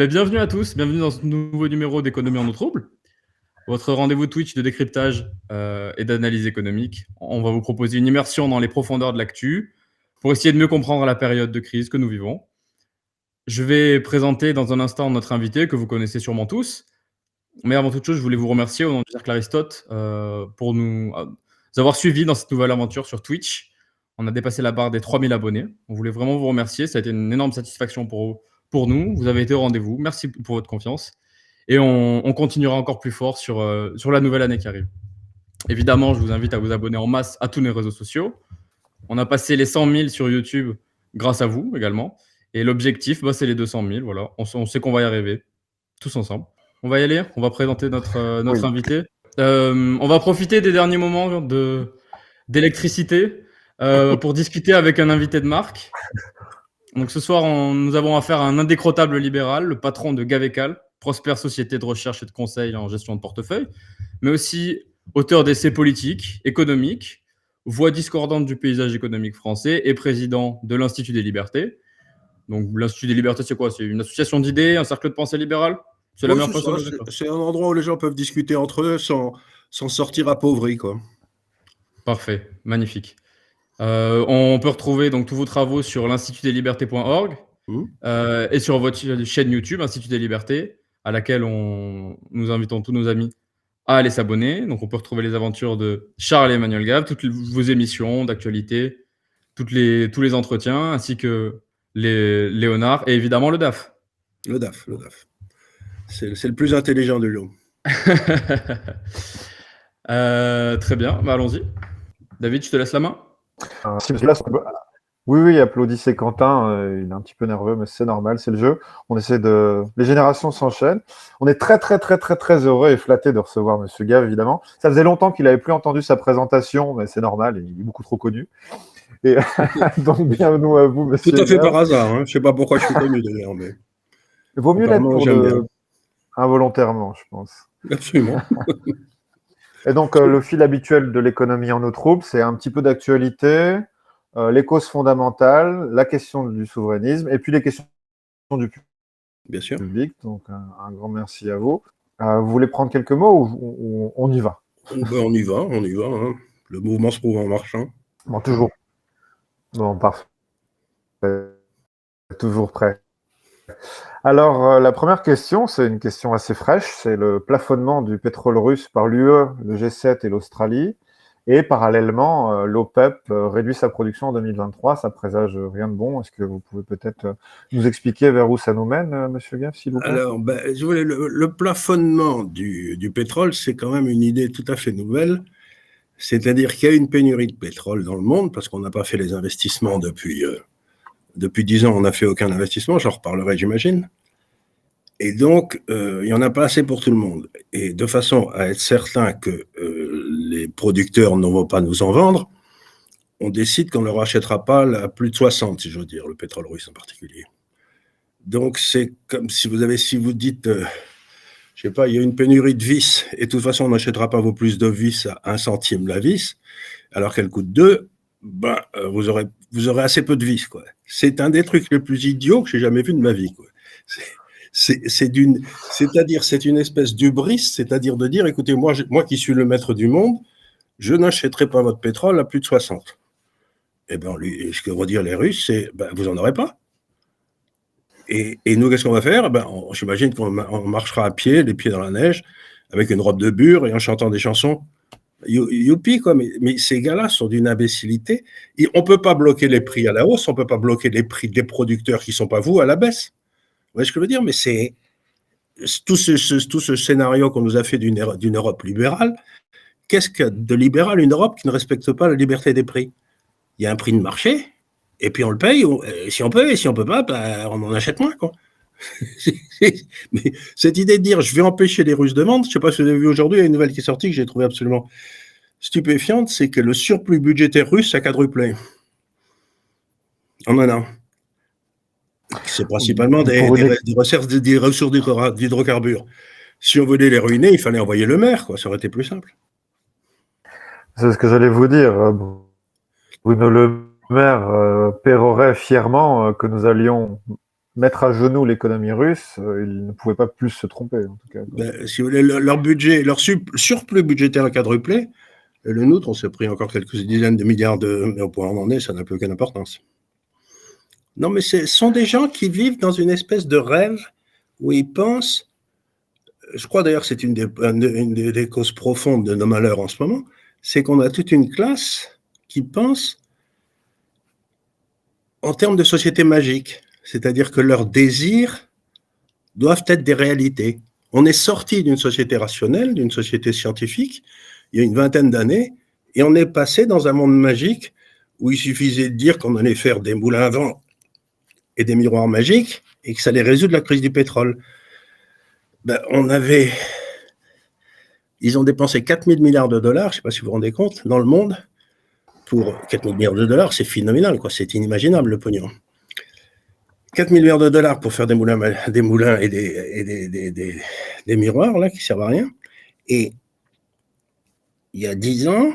Bienvenue à tous, bienvenue dans ce nouveau numéro d'Économie en eau trouble, votre rendez-vous Twitch de décryptage et d'analyse économique. On va vous proposer une immersion dans les profondeurs de l'actu pour essayer de mieux comprendre la période de crise que nous vivons. Je vais présenter dans un instant notre invité que vous connaissez sûrement tous, mais avant toute chose, je voulais vous remercier au nom du Cercle Aristote pour nous avoir suivis dans cette nouvelle aventure sur Twitch. On a dépassé la barre des 3000 abonnés. On voulait vraiment vous remercier. Ça a été une énorme satisfaction pour nous. Vous avez été au rendez-vous. Merci pour votre confiance. Et on continuera encore plus fort sur la nouvelle année qui arrive. Évidemment, je vous invite à vous abonner en masse à tous nos réseaux sociaux. On a passé les 100 000 sur YouTube grâce à vous également. Et l'objectif, c'est les 200 000. Voilà. On sait qu'on va y arriver tous ensemble. On va y aller. On va présenter notre invité. On va profiter des derniers moments d'électricité pour discuter avec un invité de marque. Donc ce soir, nous avons affaire à un indécrottable libéral, le patron de Gavecal, prospère société de recherche et de conseil en gestion de portefeuille, mais aussi auteur d'essais politiques, économiques, voix discordante du paysage économique français et président de l'Institut des Libertés. Donc l'Institut des Libertés, c'est quoi? C'est une association d'idées, un cercle de pensée libérale? C'est la meilleure façon de le dire. C'est un endroit où les gens peuvent discuter entre eux sans sortir appauvris, quoi. Parfait, magnifique. On peut retrouver donc tous vos travaux sur l'institutdeslibertés.org et sur votre chaîne YouTube, Institut des Libertés, à laquelle nous invitons tous nos amis à aller s'abonner. Donc, on peut retrouver les aventures de Charles et Emmanuel Gave, toutes vos émissions d'actualité, tous les entretiens, ainsi que les Léonard et évidemment le DAF. Le DAF. C'est le plus intelligent de Lyon. Très bien, allons-y. David, je te laisse la main. Oui, applaudissez Quentin, il est un petit peu nerveux, mais c'est normal, c'est le jeu. Les générations s'enchaînent. On est très, très, très, très, très heureux et flattés de recevoir Monsieur Gave, évidemment. Ça faisait longtemps qu'il n'avait plus entendu sa présentation, mais c'est normal, il est beaucoup trop connu. Et donc, bienvenue à vous, Monsieur Tout à fait Gave. par hasard, hein. Je ne sais pas pourquoi je suis connu d'ailleurs, mais... Il vaut mieux l'être involontairement, je pense. Absolument. Et donc, le fil habituel de l'économie en eau trouble, c'est un petit peu d'actualité, les causes fondamentales, la question du souverainisme, et puis les questions du Bien sûr. public. Donc, un grand merci à vous. Vous voulez prendre quelques mots ou on y va? On y va. Hein. Le mouvement se prouve en marchant. Bon, toujours. Bon, parfait. Toujours prêt. Alors, la première question, c'est une question assez fraîche. C'est le plafonnement du pétrole russe par l'UE, le G7 et l'Australie. Et parallèlement, l'OPEP réduit sa production en 2023. Ça présage rien de bon. Est-ce que vous pouvez peut-être nous expliquer vers où ça nous mène, Monsieur Gave, s'il vous plaît? Alors, le plafonnement du pétrole, c'est quand même une idée tout à fait nouvelle. C'est-à-dire qu'il y a une pénurie de pétrole dans le monde parce qu'on n'a pas fait les investissements depuis 10 ans. On n'a fait aucun investissement. J'en reparlerai, j'imagine. Et donc, il n'y en a pas assez pour tout le monde. Et de façon à être certain que les producteurs ne vont pas nous en vendre, on décide qu'on ne leur achètera pas à plus de 60, si j'ose dire, le pétrole russe en particulier. Donc, c'est comme si vous dites, je sais pas, il y a une pénurie de vis, et de toute façon, on n'achètera pas vos plus de vis à 1 centime la vis, alors qu'elle coûte 2, vous aurez assez peu de vis, quoi. C'est un des trucs les plus idiots que j'ai jamais vu de ma vie, quoi. C'est-à-dire, c'est une espèce d'hubris, c'est-à-dire de dire, écoutez, moi qui suis le maître du monde, je n'achèterai pas votre pétrole à plus de 60. Eh bien, ce que vont dire les Russes, c'est, vous n'en aurez pas. Et nous, qu'est-ce qu'on va faire? J'imagine qu'on marchera à pied, les pieds dans la neige, avec une robe de bure et en chantant des chansons. Youpi, quoi. Mais ces gars-là sont d'une imbécilité. On ne peut pas bloquer les prix à la hausse, on ne peut pas bloquer les prix des producteurs qui ne sont pas vous à la baisse. Vous voyez ce que je veux dire? Mais c'est tout ce scénario qu'on nous a fait d'une Europe libérale. Qu'est-ce que de libéral une Europe qui ne respecte pas la liberté des prix? Il y a un prix de marché, et puis on le paye. Si on peut, et si on peut pas, on en achète moins, quoi. Mais cette idée de dire je vais empêcher les Russes de vendre, je ne sais pas si vous avez vu aujourd'hui, il y a une nouvelle qui est sortie que j'ai trouvée absolument stupéfiante, c'est que le surplus budgétaire russe a quadruplé en un an. C'est principalement des ressources d'hydrocarbures. Si on voulait les ruiner, il fallait envoyer le maire, quoi. Ça aurait été plus simple. C'est ce que j'allais vous dire. Bruno Le Maire pérorait fièrement que nous allions mettre à genoux l'économie russe, ils ne pouvaient pas plus se tromper, en tout cas. Si vous voulez, leur budget, leur surplus budgétaire a quadruplé. Et le nôtre, on s'est pris encore quelques dizaines de milliards mais au point où on en est, ça n'a plus aucune importance. Non, mais ce sont des gens qui vivent dans une espèce de rêve où ils pensent, je crois d'ailleurs que c'est une des causes profondes de nos malheurs en ce moment, c'est qu'on a toute une classe qui pense en termes de société magique, c'est-à-dire que leurs désirs doivent être des réalités. On est sorti d'une société rationnelle, d'une société scientifique, il y a une vingtaine d'années, et on est passé dans un monde magique où il suffisait de dire qu'on allait faire des moulins à vent et des miroirs magiques et que ça allait résoudre la crise du pétrole. Ils ont dépensé 4 000 milliards de dollars, je ne sais pas si vous vous rendez compte, dans le monde, pour 4 000 milliards de dollars, c'est phénoménal, quoi, c'est inimaginable le pognon. 4 000 milliards de dollars pour faire des moulins et des miroirs là, qui ne servent à rien. Et il y a 10 ans,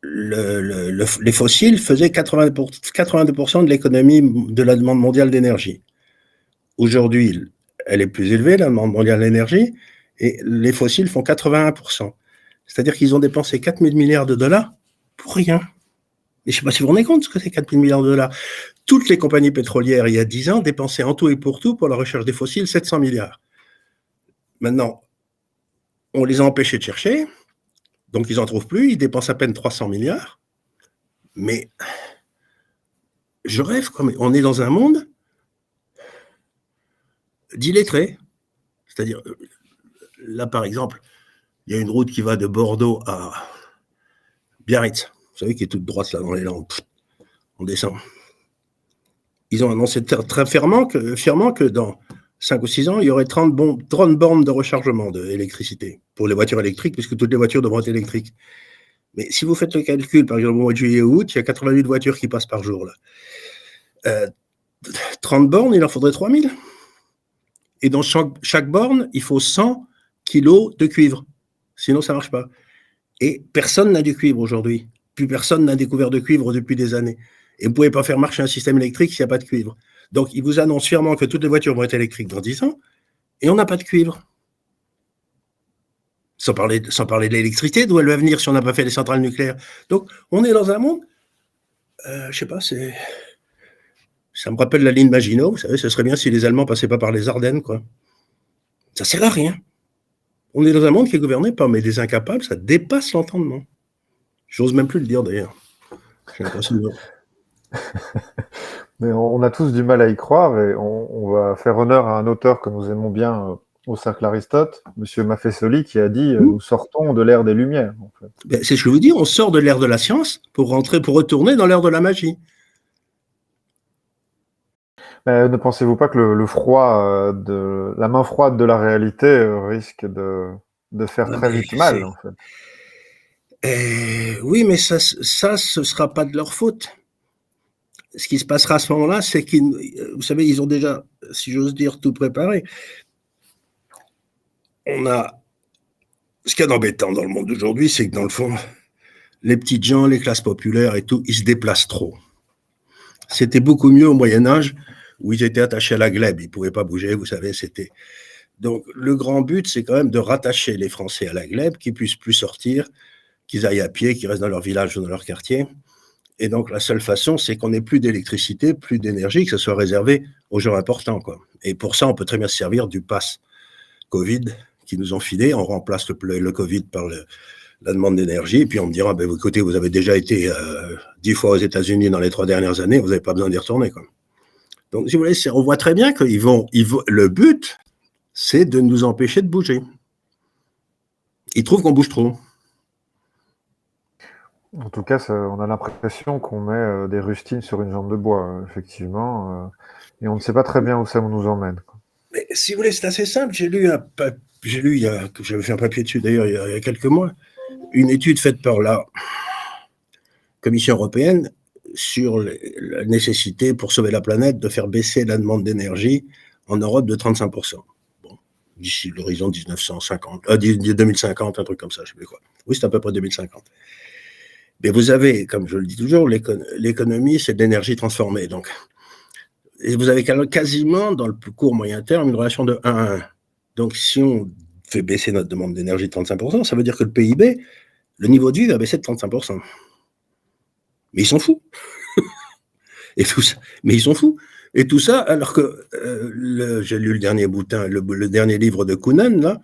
les fossiles faisaient 82% de l'économie de la demande mondiale d'énergie. Aujourd'hui, elle est plus élevée, la demande mondiale d'énergie, et les fossiles font 81%. C'est-à-dire qu'ils ont dépensé 4 000 milliards de dollars pour rien. Et je ne sais pas si vous vous rendez compte ce que c'est 4 000 milliards de dollars. Toutes les compagnies pétrolières, il y a 10 ans, dépensaient en tout et pour tout, pour la recherche des fossiles, 700 milliards. Maintenant, on les a empêchés de chercher, donc ils n'en trouvent plus, ils dépensent à peine 300 milliards. Mais je rêve, quoi. On est dans un monde d'illettrés. C'est-à-dire, là par exemple, il y a une route qui va de Bordeaux à Biarritz, vous savez, qui est toute droite là dans les Landes. On descend. Ils ont annoncé très fièrement que dans 5 ou 6 ans, il y aurait 30 bornes de rechargement d'électricité pour les voitures électriques, puisque toutes les voitures devront être électriques. Mais si vous faites le calcul, par exemple, au mois de juillet ou août, il y a 88 voitures qui passent par jour. Là. 30 bornes, il en faudrait 3000. Et dans chaque borne, il faut 100 kilos de cuivre. Sinon, ça ne marche pas. Et personne n'a du cuivre aujourd'hui. Plus personne n'a découvert de cuivre depuis des années. Et vous ne pouvez pas faire marcher un système électrique s'il n'y a pas de cuivre. Donc, ils vous annoncent fièrement que toutes les voitures vont être électriques dans 10 ans, et on n'a pas de cuivre. Sans parler de l'électricité, d'où elle va venir si on n'a pas fait les centrales nucléaires. Donc, on est dans un monde, je ne sais pas, ça me rappelle la ligne Maginot, vous savez, ce serait bien si les Allemands ne passaient pas par les Ardennes, quoi. Ça ne sert à rien. On est dans un monde qui est gouverné par des incapables, ça dépasse l'entendement. J'ose même plus le dire, d'ailleurs. J'ai l'impression de... Mais on a tous du mal à y croire, et on va faire honneur à un auteur que nous aimons bien au Cercle Aristote, M. Maffesoli, qui a dit nous sortons de l'ère des Lumières. En fait. C'est ce que je veux dire, on sort de l'ère de la science pour retourner dans l'ère de la magie. Mais ne pensez-vous pas que le froid, la main froide de la réalité risque de faire très vite mal, en fait? Oui, mais ça, ce ne sera pas de leur faute. Ce qui se passera à ce moment-là, c'est vous savez, ils ont déjà, si j'ose dire, tout préparé. Ce qu'il y a d'embêtant dans le monde d'aujourd'hui, c'est que dans le fond, les petites gens, les classes populaires et tout, ils se déplacent trop. C'était beaucoup mieux au Moyen-Âge, où ils étaient attachés à la glèbe, ils ne pouvaient pas bouger, vous savez, c'était... Donc, le grand but, c'est quand même de rattacher les Français à la glèbe, qu'ils ne puissent plus sortir, qu'ils aillent à pied, qu'ils restent dans leur village ou dans leur quartier. Et donc, la seule façon, c'est qu'on n'ait plus d'électricité, plus d'énergie, que ce soit réservé aux gens importants, quoi. Et pour ça, on peut très bien se servir du pass Covid qui nous ont filé. On remplace le Covid par la demande d'énergie. Et puis, on me dira, écoutez, vous avez déjà été 10 fois aux États-Unis dans les 3 dernières années, vous n'avez pas besoin d'y retourner, quoi. Donc, si vous voulez, on voit très bien que le but, c'est de nous empêcher de bouger. Ils trouvent qu'on bouge trop. En tout cas, on a l'impression qu'on met des rustines sur une jambe de bois, effectivement, et on ne sait pas très bien où ça nous emmène. Mais si vous voulez, c'est assez simple. J'avais fait un papier dessus d'ailleurs il y a quelques mois, une étude faite par la Commission européenne sur la nécessité pour sauver la planète de faire baisser la demande d'énergie en Europe de 35%. Bon, d'ici l'horizon 2050, un truc comme ça, je ne sais plus quoi. Oui, c'est à peu près 2050. Mais vous avez, comme je le dis toujours, l'économie, c'est de l'énergie transformée. Donc, Et vous avez quasiment, dans le plus court moyen terme, une relation de 1 à 1. Donc, si on fait baisser notre demande d'énergie de 35%, ça veut dire que le PIB, le niveau de vie va baisser de 35%. Mais ils s'en foutent. Et tout ça, mais ils s'en foutent. Et tout ça, alors que j'ai lu le dernier bouquin, le dernier livre de Kuhnen, là,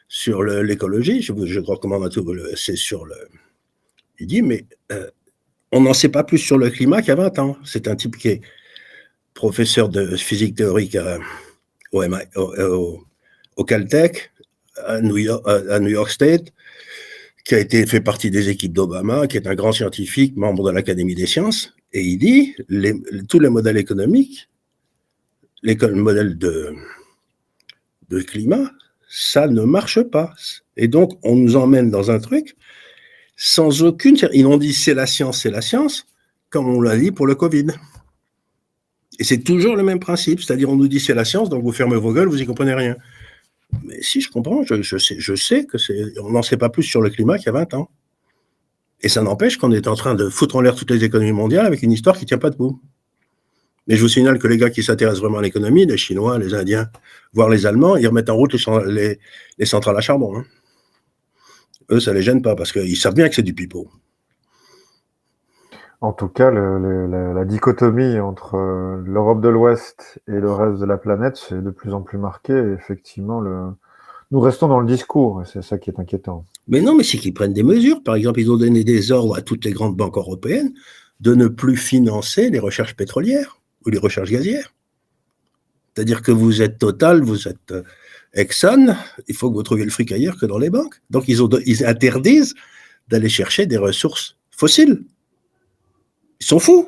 sur l'écologie, je recommande à tout, c'est sur le... Il dit, mais on n'en sait pas plus sur le climat qu'il y a 20 ans. C'est un type qui est professeur de physique théorique au Caltech, à New York State, qui a fait partie des équipes d'Obama, qui est un grand scientifique, membre de l'Académie des sciences, et il dit, tous les modèles économiques, les modèles de climat, ça ne marche pas. Et donc, on nous emmène dans un truc sans aucune... Ils ont dit, c'est la science, comme on l'a dit pour le Covid. Et c'est toujours le même principe, c'est-à-dire on nous dit c'est la science, donc vous fermez vos gueules, vous n'y comprenez rien. Mais si, je comprends, je sais que on n'en sait pas plus sur le climat qu'il y a 20 ans. Et ça n'empêche qu'on est en train de foutre en l'air toutes les économies mondiales avec une histoire qui ne tient pas debout. Mais je vous signale que les gars qui s'intéressent vraiment à l'économie, les Chinois, les Indiens, voire les Allemands, ils remettent en route les centrales à charbon. Hein. Eux, ça ne les gêne pas, parce qu'ils savent bien que c'est du pipeau. En tout cas, la dichotomie entre l'Europe de l'Ouest et le reste de la planète, c'est de plus en plus marqué. Et effectivement, nous restons dans le discours, et c'est ça qui est inquiétant. Mais non, mais c'est qu'ils prennent des mesures. Par exemple, ils ont donné des ordres à toutes les grandes banques européennes de ne plus financer les recherches pétrolières ou les recherches gazières. C'est-à-dire que vous êtes Total, vous êtes Exxon, il faut que vous trouviez le fric ailleurs que dans les banques. Donc, ils interdisent d'aller chercher des ressources fossiles. Ils sont fous.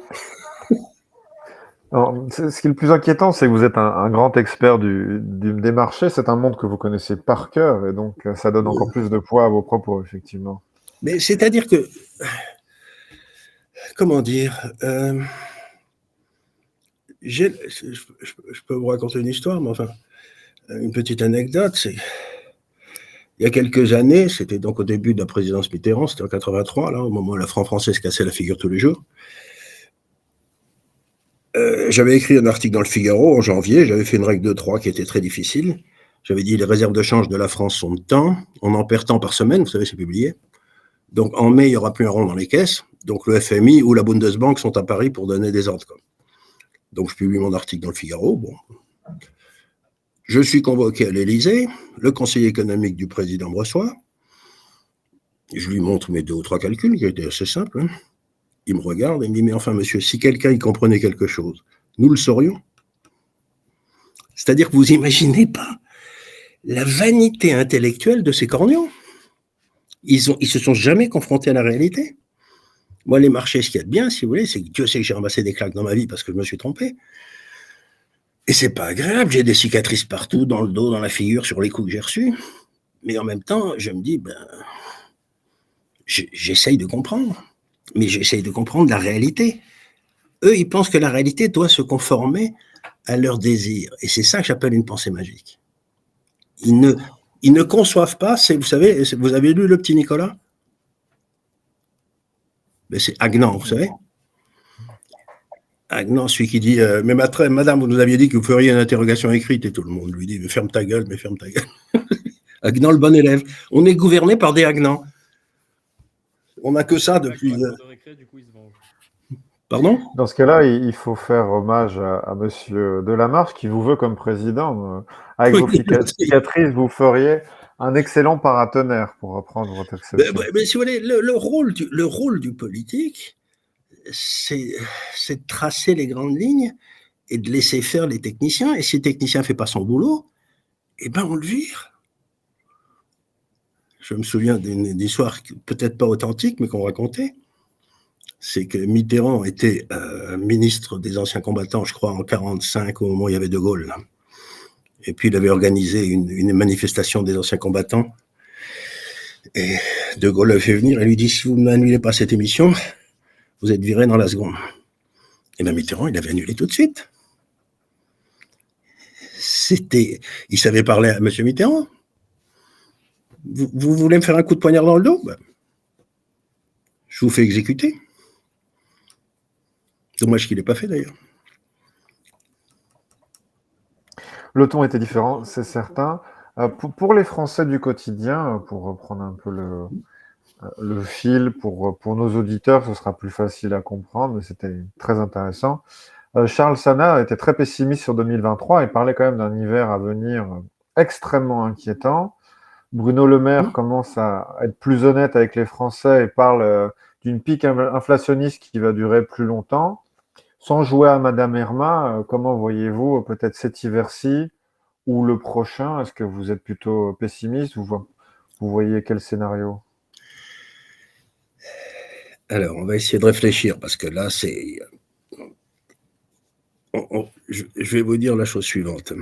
Alors, ce qui est le plus inquiétant, c'est que vous êtes un grand expert des marchés. C'est un monde que vous connaissez par cœur, et donc ça donne encore plus de poids à vos propos, effectivement. Mais c'est-à-dire que, comment dire, je peux vous raconter une histoire, mais enfin, une petite anecdote, c'est il y a quelques années, c'était donc au début de la présidence Mitterrand, c'était en 83, là, au moment où la franc français se cassait la figure tous les jours. J'avais écrit un article dans le Figaro en janvier, j'avais fait une règle de 3 qui était très difficile. J'avais dit les réserves de change de la France sont de temps, on en perd tant par semaine, vous savez, c'est publié. Donc en mai, il n'y aura plus un rond dans les caisses. Donc le FMI ou la Bundesbank sont à Paris pour donner des ordres. Donc je publie mon article dans le Figaro. Bon. Je suis convoqué à l'Élysée, le conseiller économique du président me reçoit. Je lui montre mes 2 ou 3 calculs qui étaient assez simples. Hein. Il me regarde et me dit, mais enfin monsieur, si quelqu'un y comprenait quelque chose, nous le saurions. C'est-à-dire que vous imaginez pas la vanité intellectuelle de ces corneaux. Ils se sont jamais confrontés à la réalité. Moi, les marchés, ce qu'il y a de bien, si vous voulez, c'est que Dieu sait que j'ai ramassé des claques dans ma vie parce que je me suis trompé. Et c'est pas agréable, j'ai des cicatrices partout, dans le dos, dans la figure, sur les coups que j'ai reçus. Mais en même temps, je me dis, j'essaye de comprendre. Mais j'essaye de comprendre la réalité. Eux, ils pensent que la réalité doit se conformer à leurs désirs. Et c'est ça que j'appelle une pensée magique. Ils ne conçoivent pas, vous savez, vous avez lu Le Petit Nicolas? Mais c'est Aguenand, vous savez? Aguenand, celui qui dit mais madame, vous nous aviez dit que vous feriez une interrogation écrite, et tout le monde lui dit mais ferme ta gueule. Aguenand, le bon élève. On est gouverné par des Aguenand. On n'a que ça depuis. Pardon? Dans ce cas-là, il faut faire hommage à Monsieur Delamarche qui vous veut comme président. Avec vos cicatrices, vous feriez un excellent paratonnerre, pour reprendre votre expression. Mais si vous voulez, le rôle du politique, c'est de tracer les grandes lignes et de laisser faire les techniciens. Et si le technicien ne fait pas son boulot, eh ben on le vire. Je me souviens d'une histoire peut-être pas authentique, mais qu'on racontait. C'est que Mitterrand était ministre des anciens combattants, je crois, en 1945, au moment où il y avait De Gaulle. Là. Et puis, il avait organisé une manifestation des anciens combattants. Et De Gaulle le fait venir et lui dit, si vous n'annulez pas cette émission, vous êtes viré dans la seconde. Et bien Mitterrand, il avait annulé tout de suite. Il savait parler à M. Mitterrand. Vous voulez me faire un coup de poignard dans le dos? Je vous fais exécuter. Dommage qu'il n'ait pas fait, d'ailleurs. Le ton était différent, c'est certain. Pour les Français du quotidien, pour reprendre un peu le fil, pour nos auditeurs, ce sera plus facile à comprendre, mais c'était très intéressant. Charles Sana était très pessimiste sur 2023 et parlait quand même d'un hiver à venir extrêmement inquiétant. Bruno Le Maire commence à être plus honnête avec les Français et parle d'une pique inflationniste qui va durer plus longtemps. Sans jouer à Madame Irma, comment voyez-vous peut-être cet hiver-ci ou le prochain? Est-ce que vous êtes plutôt pessimiste ou vous voyez quel scénario? Alors, on va essayer de réfléchir parce que là, je vais vous dire la chose suivante.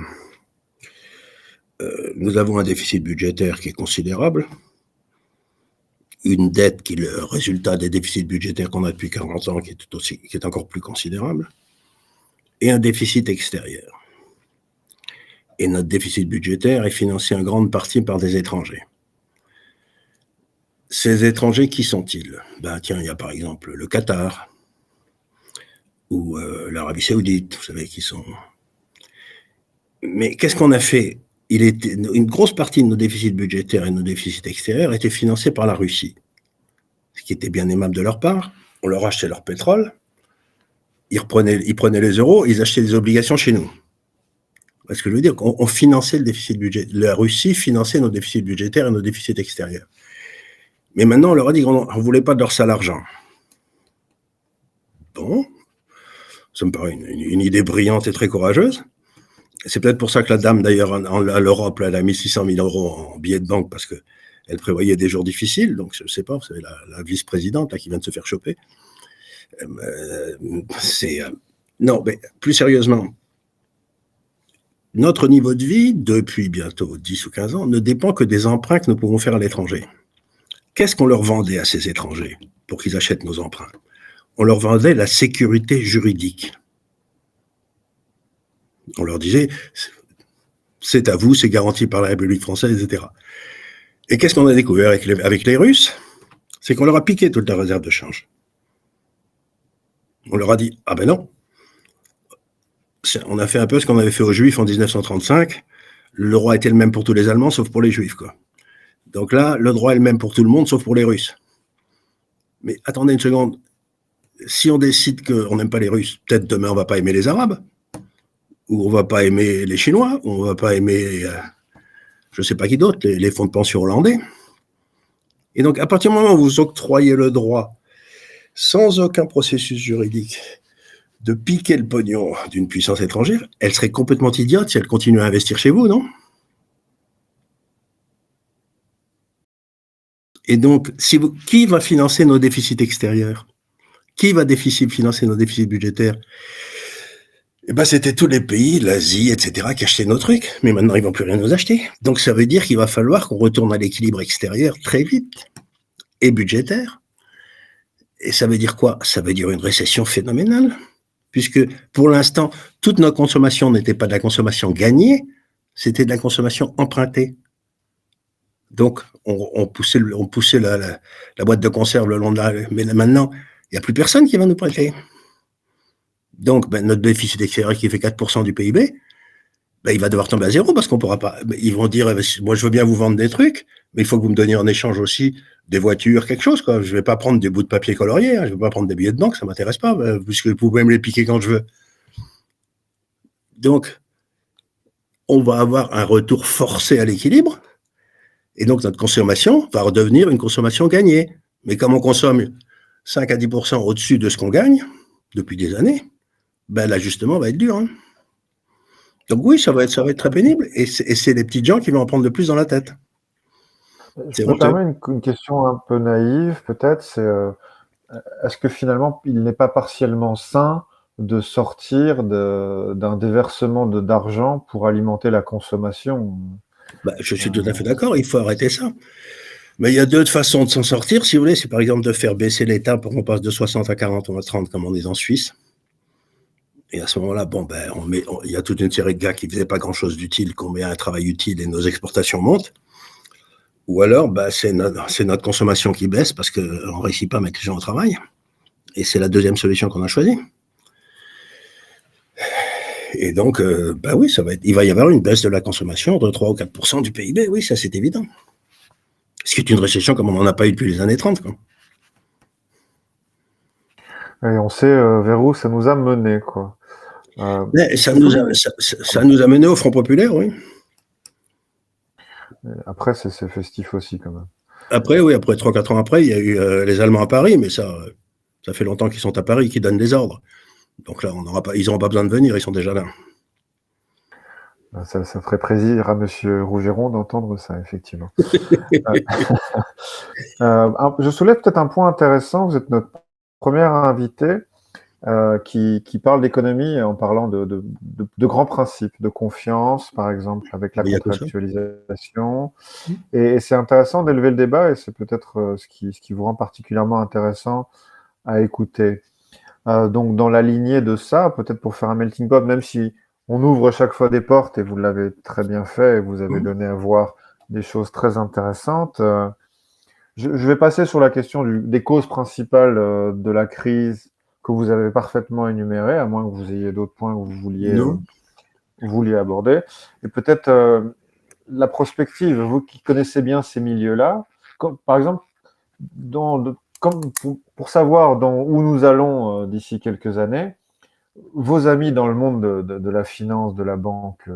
Nous avons un déficit budgétaire qui est considérable, une dette qui est le résultat des déficits budgétaires qu'on a depuis 40 ans, qui est encore plus considérable, et un déficit extérieur. Et notre déficit budgétaire est financé en grande partie par des étrangers. Ces étrangers, qui sont-ils? Tiens, il y a par exemple le Qatar ou l'Arabie Saoudite, vous savez qui sont. Mais qu'est-ce qu'on a fait? Une grosse partie de nos déficits budgétaires et nos déficits extérieurs étaient financés par la Russie, ce qui était bien aimable de leur part. On leur achetait leur pétrole, ils prenaient les euros, ils achetaient des obligations chez nous. Ce que je veux dire, on finançait le déficit budgétaire. La Russie finançait nos déficits budgétaires et nos déficits extérieurs. Mais maintenant, on leur a dit qu'on ne voulait pas de leur sale argent. Bon, ça me paraît une idée brillante et très courageuse. C'est peut-être pour ça que la dame, d'ailleurs, à l'Europe, elle a mis 600 000 euros en billets de banque parce qu'elle prévoyait des jours difficiles. Donc, je ne sais pas, vous savez, la vice-présidente là, qui vient de se faire choper. Non, mais plus sérieusement, notre niveau de vie, depuis bientôt 10 ou 15 ans, ne dépend que des emprunts que nous pouvons faire à l'étranger. Qu'est-ce qu'on leur vendait à ces étrangers pour qu'ils achètent nos emprunts? On leur vendait la sécurité juridique. On leur disait, c'est à vous, c'est garanti par la République française, etc. Et qu'est-ce qu'on a découvert avec les Russes? C'est qu'on leur a piqué toute la réserve de change. On leur a dit, ah ben non. On a fait un peu ce qu'on avait fait aux Juifs en 1935. Le droit était le même pour tous les Allemands, sauf pour les Juifs, quoi. Donc là, le droit est le même pour tout le monde, sauf pour les Russes. Mais attendez une seconde. Si on décide qu'on n'aime pas les Russes, peut-être demain on ne va pas aimer les Arabes, ou on ne va pas aimer les Chinois, ou on ne va pas aimer, je ne sais pas qui d'autre, les fonds de pension hollandais. Et donc, à partir du moment où vous octroyez le droit, sans aucun processus juridique, de piquer le pognon d'une puissance étrangère, elle serait complètement idiote si elle continue à investir chez vous, non? Et donc, qui va financer nos déficits extérieurs? Qui va financer nos déficits budgétaires? C'était tous les pays, l'Asie, etc., qui achetaient nos trucs. Mais maintenant, ils ne vont plus rien nous acheter. Donc, ça veut dire qu'il va falloir qu'on retourne à l'équilibre extérieur très vite, et budgétaire. Et ça veut dire quoi? Ça veut dire une récession phénoménale. Puisque, pour l'instant, toute notre consommation n'était pas de la consommation gagnée, c'était de la consommation empruntée. Donc, on poussait la boîte de conserve le long de la... Mais maintenant, il n'y a plus personne qui va nous prêter. Donc, notre déficit extérieur qui fait 4% du PIB, il va devoir tomber à zéro parce qu'on ne pourra pas... Ils vont dire, moi, je veux bien vous vendre des trucs, mais il faut que vous me donniez en échange aussi des voitures, quelque chose, quoi. Je ne vais pas prendre des bouts de papier coloriés, je ne vais pas prendre des billets de banque, ça ne m'intéresse pas, puisque vous pouvez me les piquer quand je veux. Donc, on va avoir un retour forcé à l'équilibre, et donc notre consommation va redevenir une consommation gagnée. Mais comme on consomme 5 à 10% au-dessus de ce qu'on gagne depuis des années, l'ajustement va être dur. Hein. Donc oui, ça va être très pénible, et c'est les petits gens qui vont en prendre le plus dans la tête. Je me permets une question un peu naïve, peut-être, c'est est-ce que finalement, il n'est pas partiellement sain de sortir d'un déversement d'argent pour alimenter la consommation? Je suis tout à fait d'accord, il faut arrêter ça. Mais il y a d'autres façons de s'en sortir, si vous voulez. C'est par exemple de faire baisser l'État pour qu'on passe de 60 à 40 ou à 30 comme on est en Suisse. Et à ce moment-là, il y a toute une série de gars qui ne faisaient pas grand-chose d'utile, qu'on met à un travail utile et nos exportations montent. Ou alors, c'est notre consommation qui baisse parce qu'on ne réussit pas à mettre les gens au travail. Et c'est la deuxième solution qu'on a choisie. Et donc, oui, il va y avoir une baisse de la consommation de 3 ou 4% du PIB, oui, ça c'est évident. Ce qui est une récession comme on n'en a pas eu depuis les années 30. Quoi. Et on sait vers où ça nous a mené, quoi. Mais ça nous a mené au Front populaire, oui. Après, c'est festif aussi, quand même. Après 3-4 ans après, il y a eu les Allemands à Paris, mais ça fait longtemps qu'ils sont à Paris, qu'ils donnent des ordres. Donc là, ils n'auront pas besoin de venir, ils sont déjà là. Ça ferait plaisir à M. Rougeron d'entendre ça, effectivement. Je soulève peut-être un point intéressant. Vous êtes notre première invitée qui parle d'économie en parlant de grands principes, de confiance, par exemple, avec la contractualisation. Et c'est intéressant d'élever le débat, et c'est peut-être ce qui vous rend particulièrement intéressant à écouter. Donc, dans la lignée de ça, peut-être pour faire un melting pot, même si on ouvre chaque fois des portes, et vous l'avez très bien fait, et vous avez donné à voir des choses très intéressantes, je vais passer sur la question des causes principales de la crise que vous avez parfaitement énumérées, à moins que vous ayez d'autres points que vous vouliez aborder. Et peut-être la prospective, vous qui connaissez bien ces milieux-là, par exemple, pour savoir où nous allons d'ici quelques années, vos amis dans le monde de la finance, de la banque,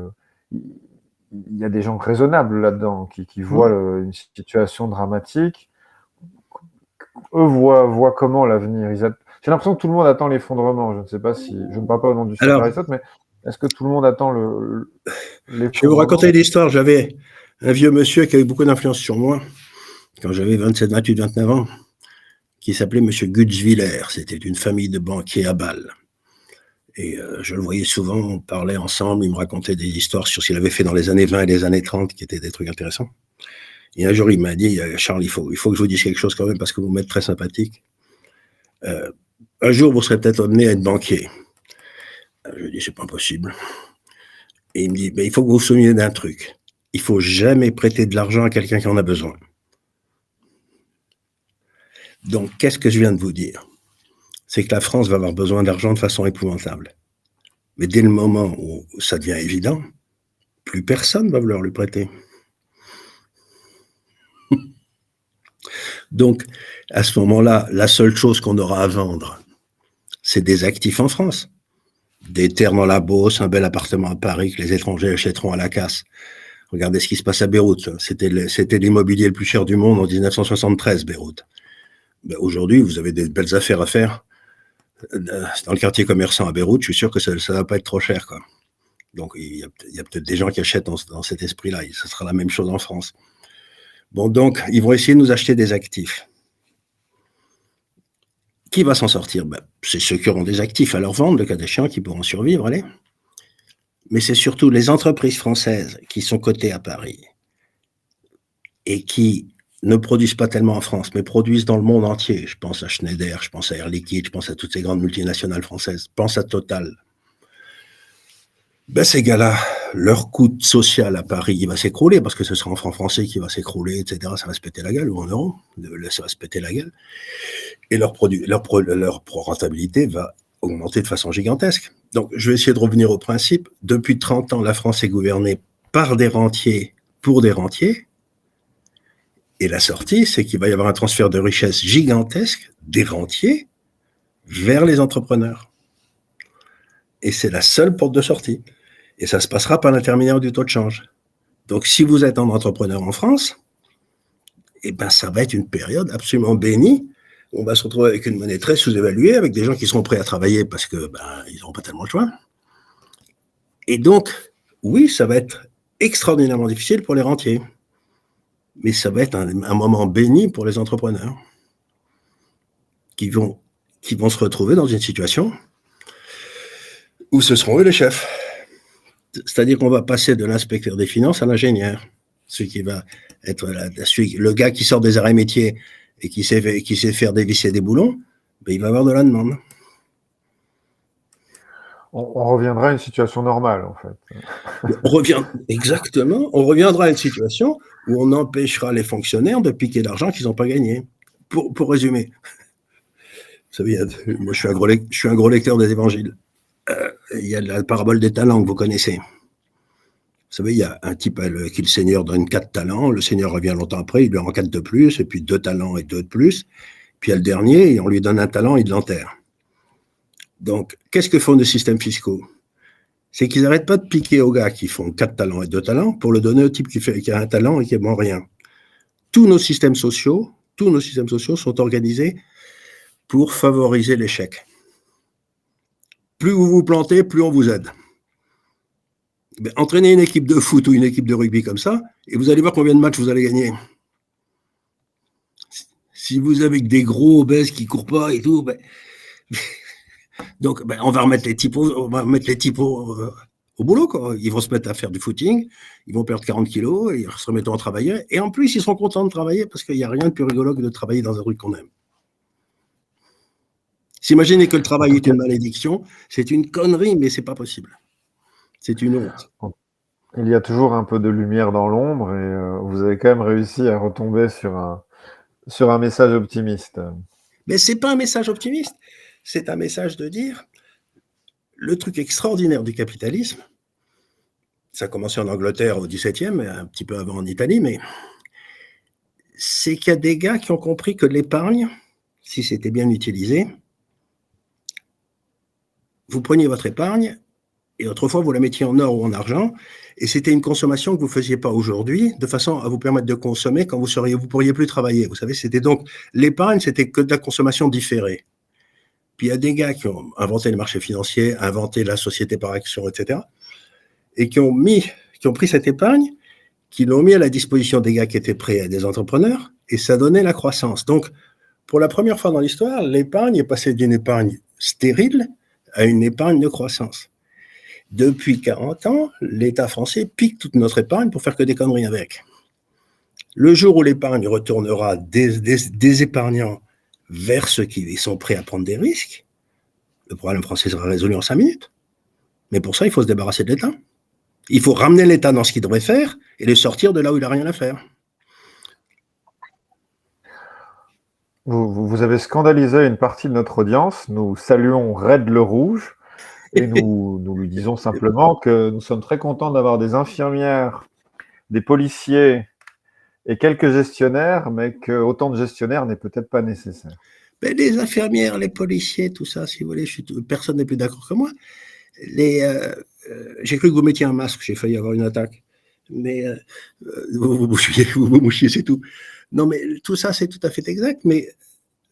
il y a des gens raisonnables là-dedans qui voient une situation dramatique. Eux voient comment l'avenir. J'ai l'impression que tout le monde attend l'effondrement. Je ne sais pas si je ne parle pas au nom du Super Aristote, mais est-ce que tout le monde attend l'effondrement? Je vais vous raconter l'histoire. J'avais un vieux monsieur qui avait beaucoup d'influence sur moi quand j'avais 27, 28, 29 ans, qui s'appelait Monsieur Gutzwiller. C'était une famille de banquiers à Bâle. Et je le voyais souvent, on parlait ensemble, il me racontait des histoires sur ce qu'il avait fait dans les années 20 et les années 30, qui étaient des trucs intéressants. Et un jour, il m'a dit, Charles, il faut que je vous dise quelque chose quand même, parce que vous m'êtes très sympathique. Un jour, vous serez peut-être amené à être banquier. Je lui ai dit, c'est pas possible. Et il me dit, il faut que vous vous souveniez d'un truc. Il faut jamais prêter de l'argent à quelqu'un qui en a besoin. Donc, qu'est-ce que je viens de vous dire? C'est que la France va avoir besoin d'argent de façon épouvantable. Mais dès le moment où ça devient évident, plus personne va vouloir lui prêter. Donc, à ce moment-là, la seule chose qu'on aura à vendre, c'est des actifs en France. Des terres dans la Beauce, un bel appartement à Paris que les étrangers achèteront à la casse. Regardez ce qui se passe à Beyrouth. C'était l'immobilier le plus cher du monde en 1973, Beyrouth. Ben, aujourd'hui, vous avez des belles affaires à faire. Dans le quartier commerçant à Beyrouth, je suis sûr que ça ne va pas être trop cher, quoi. Donc, il y a peut-être des gens qui achètent dans cet esprit-là. Ce sera la même chose en France. Bon, donc, ils vont essayer de nous acheter des actifs. Qui va s'en sortir? C'est ceux qui auront des actifs à leur vendre, le cas échéant, qui pourront survivre, allez. Mais c'est surtout les entreprises françaises qui sont cotées à Paris et qui ne produisent pas tellement en France, mais produisent dans le monde entier. Je pense à Schneider, je pense à Air Liquide, je pense à toutes ces grandes multinationales françaises, je pense à Total. Ces gars-là, leur coût social à Paris, il va s'écrouler parce que ce sera en franc français qui va s'écrouler, etc. Ça va se péter la gueule, ou en euros, ça va se péter la gueule. Et leur rentabilité va augmenter de façon gigantesque. Donc, je vais essayer de revenir au principe. Depuis 30 ans, la France est gouvernée par des rentiers pour des rentiers. Et la sortie, c'est qu'il va y avoir un transfert de richesse gigantesque des rentiers vers les entrepreneurs. Et c'est la seule porte de sortie. Et ça se passera par l'intermédiaire du taux de change. Donc, si vous êtes un entrepreneur en France, ça va être une période absolument bénie. On va se retrouver avec une monnaie très sous-évaluée, avec des gens qui seront prêts à travailler parce que ils n'auront pas tellement le choix. Et donc, oui, ça va être extraordinairement difficile pour les rentiers. Mais ça va être un moment béni pour les entrepreneurs qui vont se retrouver dans une situation où ce seront eux les chefs. C'est-à-dire qu'on va passer de l'inspecteur des finances à l'ingénieur. Celui qui va être le gars qui sort des arts et métiers et qui sait faire dévisser des boulons, il va avoir de la demande. On reviendra à une situation normale, en fait. Exactement. On reviendra à une situation où on empêchera les fonctionnaires de piquer l'argent qu'ils n'ont pas gagné. Pour résumer. Vous savez, moi, je suis un gros lecteur des évangiles. il y a la parabole des talents que vous connaissez. Vous savez, il y a un type à qui le Seigneur donne 4 talents, le Seigneur revient longtemps après, il lui en 4 de plus, et puis 2 talents et 2 de plus, puis il y a le dernier, et on lui donne un talent, il l'enterre. Donc, qu'est-ce que font nos systèmes fiscaux? C'est qu'ils n'arrêtent pas de piquer aux gars qui font 4 talents et 2 talents pour le donner au type qui a un talent et qui n'a rien. Tous nos systèmes sociaux sont organisés pour favoriser l'échec. Plus vous vous plantez, plus on vous aide. Ben, entraînez une équipe de foot ou une équipe de rugby comme ça, et vous allez voir combien de matchs vous allez gagner. Si vous avez des gros obèses qui ne courent pas et tout, ben, donc on va remettre les typos, au boulot, quoi. Ils vont se mettre à faire du footing, ils vont perdre 40 kilos, et ils se remettront à travailler, et en plus ils seront contents de travailler parce qu'il n'y a rien de plus rigolo que de travailler dans un truc qu'on aime. S'imaginer que le travail est une malédiction, c'est une connerie, mais c'est pas possible. C'est une honte. Il y a toujours un peu de lumière dans l'ombre et vous avez quand même réussi à retomber sur un message optimiste. Mais c'est pas un message optimiste, c'est un message de dire le truc extraordinaire du capitalisme, ça a commencé en Angleterre au XVIIe, un petit peu avant en Italie, mais c'est qu'il y a des gars qui ont compris que l'épargne, si c'était bien utilisé, vous preniez votre épargne et autrefois vous la mettiez en or ou en argent, et c'était une consommation que vous ne faisiez pas aujourd'hui, de façon à vous permettre de consommer quand vous pourriez plus travailler. Vous savez, c'était donc l'épargne, c'était que de la consommation différée. Puis il y a des gars qui ont inventé le marché financier, inventé la société par action, etc., et qui ont pris cette épargne, qui l'ont mis à la disposition des gars qui étaient prêts à des entrepreneurs, et ça donnait la croissance. Donc, pour la première fois dans l'histoire, l'épargne est passée d'une épargne stérile à une épargne de croissance. Depuis 40 ans, l'État français pique toute notre épargne pour faire que des conneries avec. Le jour où l'épargne retournera des épargnants vers ceux qui sont prêts à prendre des risques, le problème français sera résolu en 5 minutes. Mais pour ça, il faut se débarrasser de l'État. Il faut ramener l'État dans ce qu'il devrait faire et le sortir de là où il n'a rien à faire. Vous avez scandalisé une partie de notre audience. Nous saluons Red le Rouge et nous lui disons simplement que nous sommes très contents d'avoir des infirmières, des policiers et quelques gestionnaires, mais qu'autant de gestionnaires n'est peut-être pas nécessaire. Ben, les infirmières, les policiers, tout ça, si vous voulez, personne n'est plus d'accord que moi. J'ai cru que vous mettiez un masque, j'ai failli avoir une attaque. Mais vous mouchiez, c'est tout. Non, mais tout ça, c'est tout à fait exact. Mais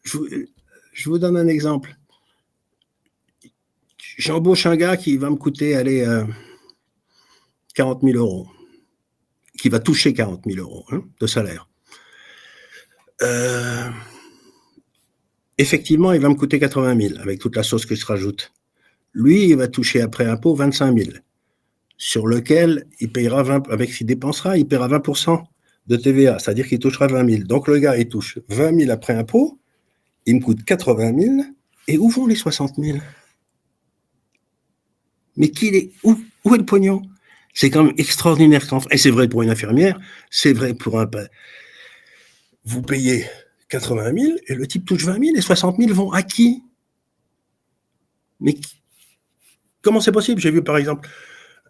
je vous donne un exemple. J'embauche un gars qui va me coûter 40 000 euros, qui va toucher 40 000 euros de salaire. Effectivement, il va me coûter 80 000 avec toute la sauce que je rajoute. Lui, il va toucher après impôt 25 000, sur lequel il payera 20, avec ce qu'il dépensera, il paiera 20% de TVA, c'est-à-dire qu'il touchera 20 000. Donc le gars, il touche 20 000 après impôt, il me coûte 80 000, et où vont les 60 000 ? Mais où est le pognon ? C'est quand même extraordinaire. Et c'est vrai pour une infirmière, c'est vrai pour un... Vous payez 80 000 et le type touche 20 000 et 60 000 vont à qui ? Mais comment c'est possible ? J'ai vu par exemple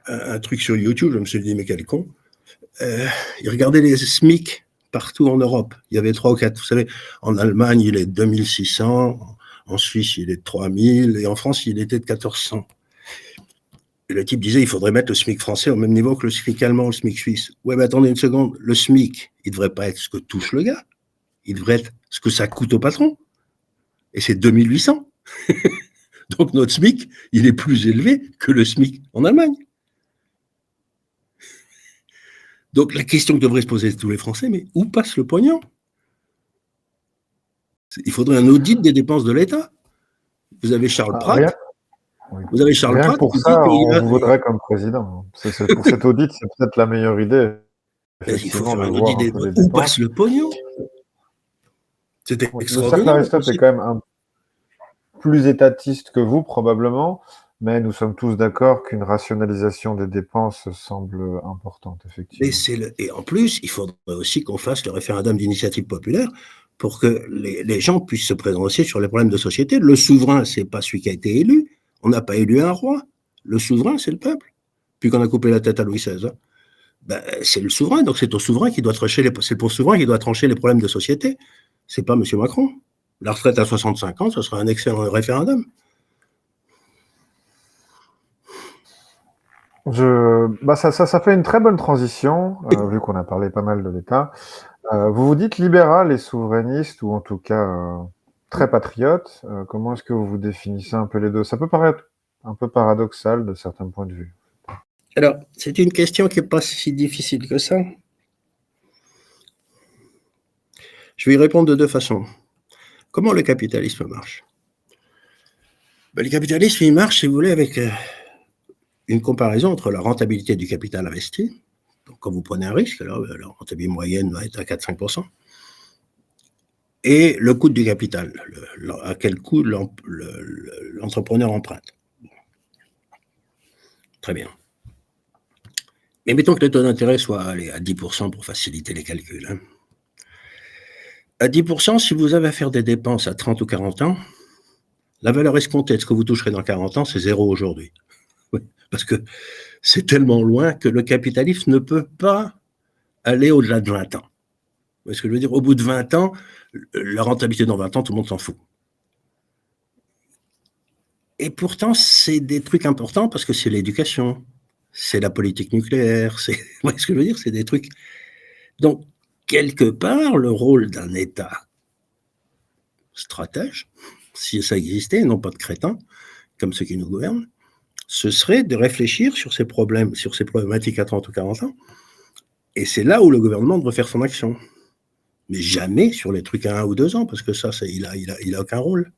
un truc sur YouTube, je me suis dit, mais quel con. Il regardait les SMIC partout en Europe. Il y avait 3 ou 4. Vous savez, en Allemagne, il est de 2600, en Suisse, il est de 3000, et en France, il était de 1400. Et le type disait, il faudrait mettre le SMIC français au même niveau que le SMIC allemand ou le SMIC suisse. Ouais, mais attendez une seconde, le SMIC, il ne devrait pas être ce que touche le gars. Il devrait être ce que ça coûte au patron. Et c'est 2800. Donc notre SMIC, il est plus élevé que le SMIC en Allemagne. Donc la question que devraient se poser tous les Français, mais où passe le pognon ? Il faudrait un audit des dépenses de l'État. Vous avez Charles Pratt. Vous avez Charles Pratt. Pour ça, on vous voudrait comme président. Pour cet audit, c'est peut-être la meilleure idée. Il faut faire un audit des dépenses. Où passe le pognon ? C'était extraordinaire. Le cercle Aristote est quand même un plus étatiste que vous, probablement, mais nous sommes tous d'accord qu'une rationalisation des dépenses semble importante, effectivement. Et en plus, il faudrait aussi qu'on fasse le référendum d'initiative populaire pour que les gens puissent se prononcer sur les problèmes de société. Le souverain, c'est pas celui qui a été élu. On n'a pas élu un roi. Le souverain, c'est le peuple. Puis qu'on a coupé la tête à Louis XVI, hein. Ben, c'est le souverain, donc c'est au souverain qui doit trancher c'est pour le souverain qui doit trancher les problèmes de société. C'est pas M. Macron. La retraite à 65 ans, ce sera un excellent référendum. Ça fait une très bonne transition, vu qu'on a parlé pas mal de l'État. Vous vous dites libéral et souverainiste, ou en tout cas très patriote. Comment est-ce que vous définissez un peu les deux? Ça peut paraître un peu paradoxal de certains points de vue. Alors, c'est une question qui n'est pas si difficile que ça. Je vais y répondre de deux façons. Comment le capitalisme marche? Le capitalisme, il marche, si vous voulez, avec une comparaison entre la rentabilité du capital investi. Donc, quand vous prenez un risque, alors, la rentabilité moyenne va être à 4-5%. Et le coût du capital, à quel coût l'entrepreneur emprunte. Très bien. Mais mettons que le taux d'intérêt soit à 10% pour faciliter les calculs. Hein. À 10%, si vous avez à faire des dépenses à 30 ou 40 ans, la valeur escomptée de ce que vous toucherez dans 40 ans, c'est zéro aujourd'hui. Parce que c'est tellement loin que le capitalisme ne peut pas aller au-delà de 20 ans. Vous voyez ce que je veux dire? Au bout de 20 ans, la rentabilité dans 20 ans, tout le monde s'en fout. Et pourtant, c'est des trucs importants parce que c'est l'éducation, c'est la politique nucléaire, vous voyez ce que je veux dire? C'est des trucs. Donc, quelque part, le rôle d'un État stratège, si ça existait, non pas de crétins, comme ceux qui nous gouvernent, ce serait de réfléchir sur ces problèmes, sur ces problématiques à 30 ou 40 ans. Et c'est là où le gouvernement devrait faire son action. Mais jamais sur les trucs à 1 ou 2 ans, parce que ça, il a aucun rôle.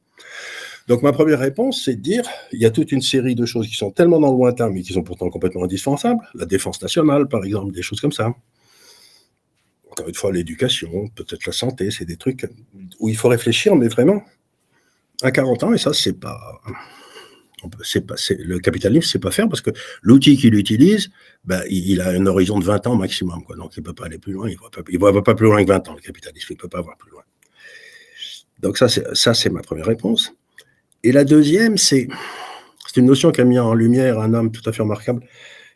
Donc ma première réponse, c'est de dire, il y a toute une série de choses qui sont tellement dans le lointain, mais qui sont pourtant complètement indispensables. La défense nationale, par exemple, des choses comme ça. Encore une fois, l'éducation, peut-être la santé, c'est des trucs où il faut réfléchir, mais vraiment, à 40 ans, et ça, le capitalisme, c'est pas faire, parce que l'outil qu'il utilise, il a un horizon de 20 ans maximum, quoi. Donc il ne peut pas aller plus loin, il ne va pas plus loin que 20 ans, le capitalisme, il ne peut pas avoir plus loin. Donc ça, c'est ma première réponse. Et la deuxième, c'est une notion qu'a mis en lumière un homme tout à fait remarquable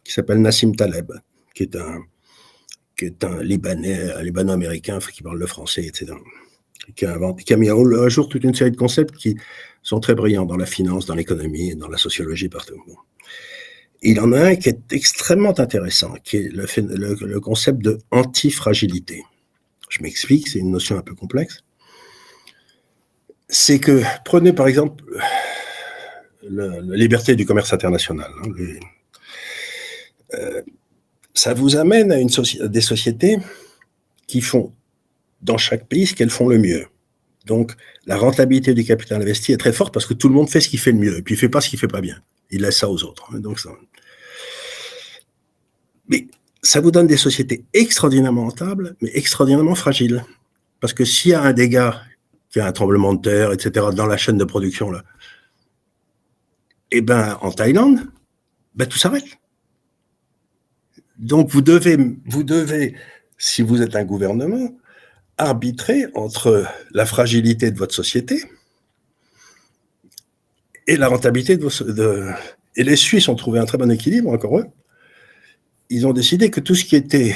qui s'appelle Nassim Taleb, qui est un Libanais, un Libano-américain qui parle le français, etc. Qui a mis à jour toute une série de concepts qui sont très brillants dans la finance, dans l'économie, dans la sociologie, partout. Il en a un qui est extrêmement intéressant, qui est le concept de antifragilité. Je m'explique, c'est une notion un peu complexe. C'est que, prenez par exemple la liberté du commerce international. Ça vous amène à des sociétés qui font dans chaque pays ce qu'elles font le mieux. Donc, la rentabilité du capital investi est très forte parce que tout le monde fait ce qu'il fait le mieux, et puis il ne fait pas ce qu'il ne fait pas bien. Il laisse ça aux autres. Donc, mais ça vous donne des sociétés extraordinairement rentables, mais extraordinairement fragiles. Parce que s'il y a un dégât, qu'il y a un tremblement de terre, etc., dans la chaîne de production, là, en Thaïlande, tout s'arrête. Donc, vous devez, si vous êtes un gouvernement, arbitrer entre la fragilité de votre société et la rentabilité Et les Suisses ont trouvé un très bon équilibre, encore eux. Ils ont décidé que tout ce qui était,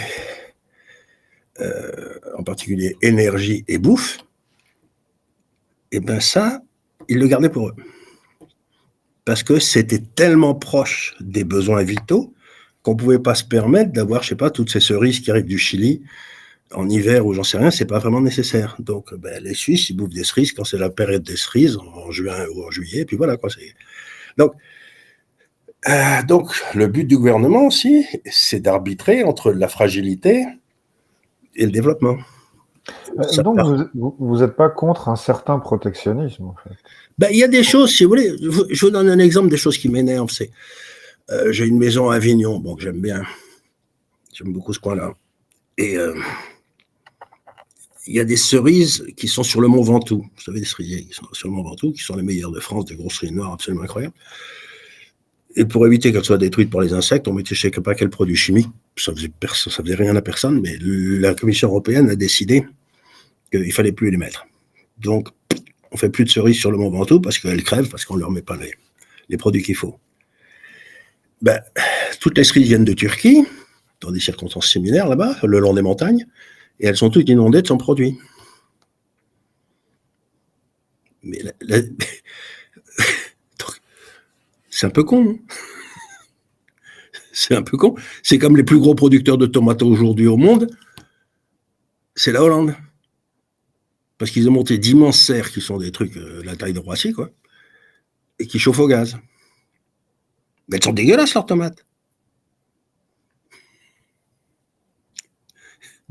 en particulier énergie et bouffe, ça, ils le gardaient pour eux. Parce que c'était tellement proche des besoins vitaux qu'on ne pouvait pas se permettre d'avoir, je ne sais pas, toutes ces cerises qui arrivent du Chili en hiver ou j'en sais rien, c'est pas vraiment nécessaire. Donc, les Suisses, ils bouffent des cerises quand c'est la période des cerises, en juin ou en juillet, et puis voilà, quoi. Donc, le but du gouvernement aussi, c'est d'arbitrer entre la fragilité et le développement. Donc, vous n'êtes pas contre un certain protectionnisme, en fait? Il y a des choses, si vous voulez, je vous donne un exemple des choses qui m'énervent. J'ai une maison à Avignon, que j'aime bien. J'aime beaucoup ce coin-là. Et il y a des cerises qui sont sur le Mont Ventoux. Vous savez, des cerisiers qui sont sur le Mont Ventoux, qui sont les meilleures de France, des grosses cerises noires absolument incroyables. Et pour éviter qu'elles soient détruites par les insectes, on mettait je ne sais pas quel produit chimique, ça faisait rien à personne, mais la Commission européenne a décidé qu'il ne fallait plus les mettre. Donc, on ne fait plus de cerises sur le Mont Ventoux parce qu'elles crèvent, parce qu'on ne leur met pas les produits qu'il faut. Ben, toutes les cerises viennent de Turquie, dans des circonstances similaires là-bas, le long des montagnes, et elles sont toutes inondées de son produit. Mais c'est un peu con. Hein. C'est un peu con. C'est comme les plus gros producteurs de tomates aujourd'hui au monde, c'est la Hollande. Parce qu'ils ont monté d'immenses serres qui sont des trucs la taille de Roissy, quoi, et qui chauffent au gaz. Mais elles sont dégueulasses, leurs tomates.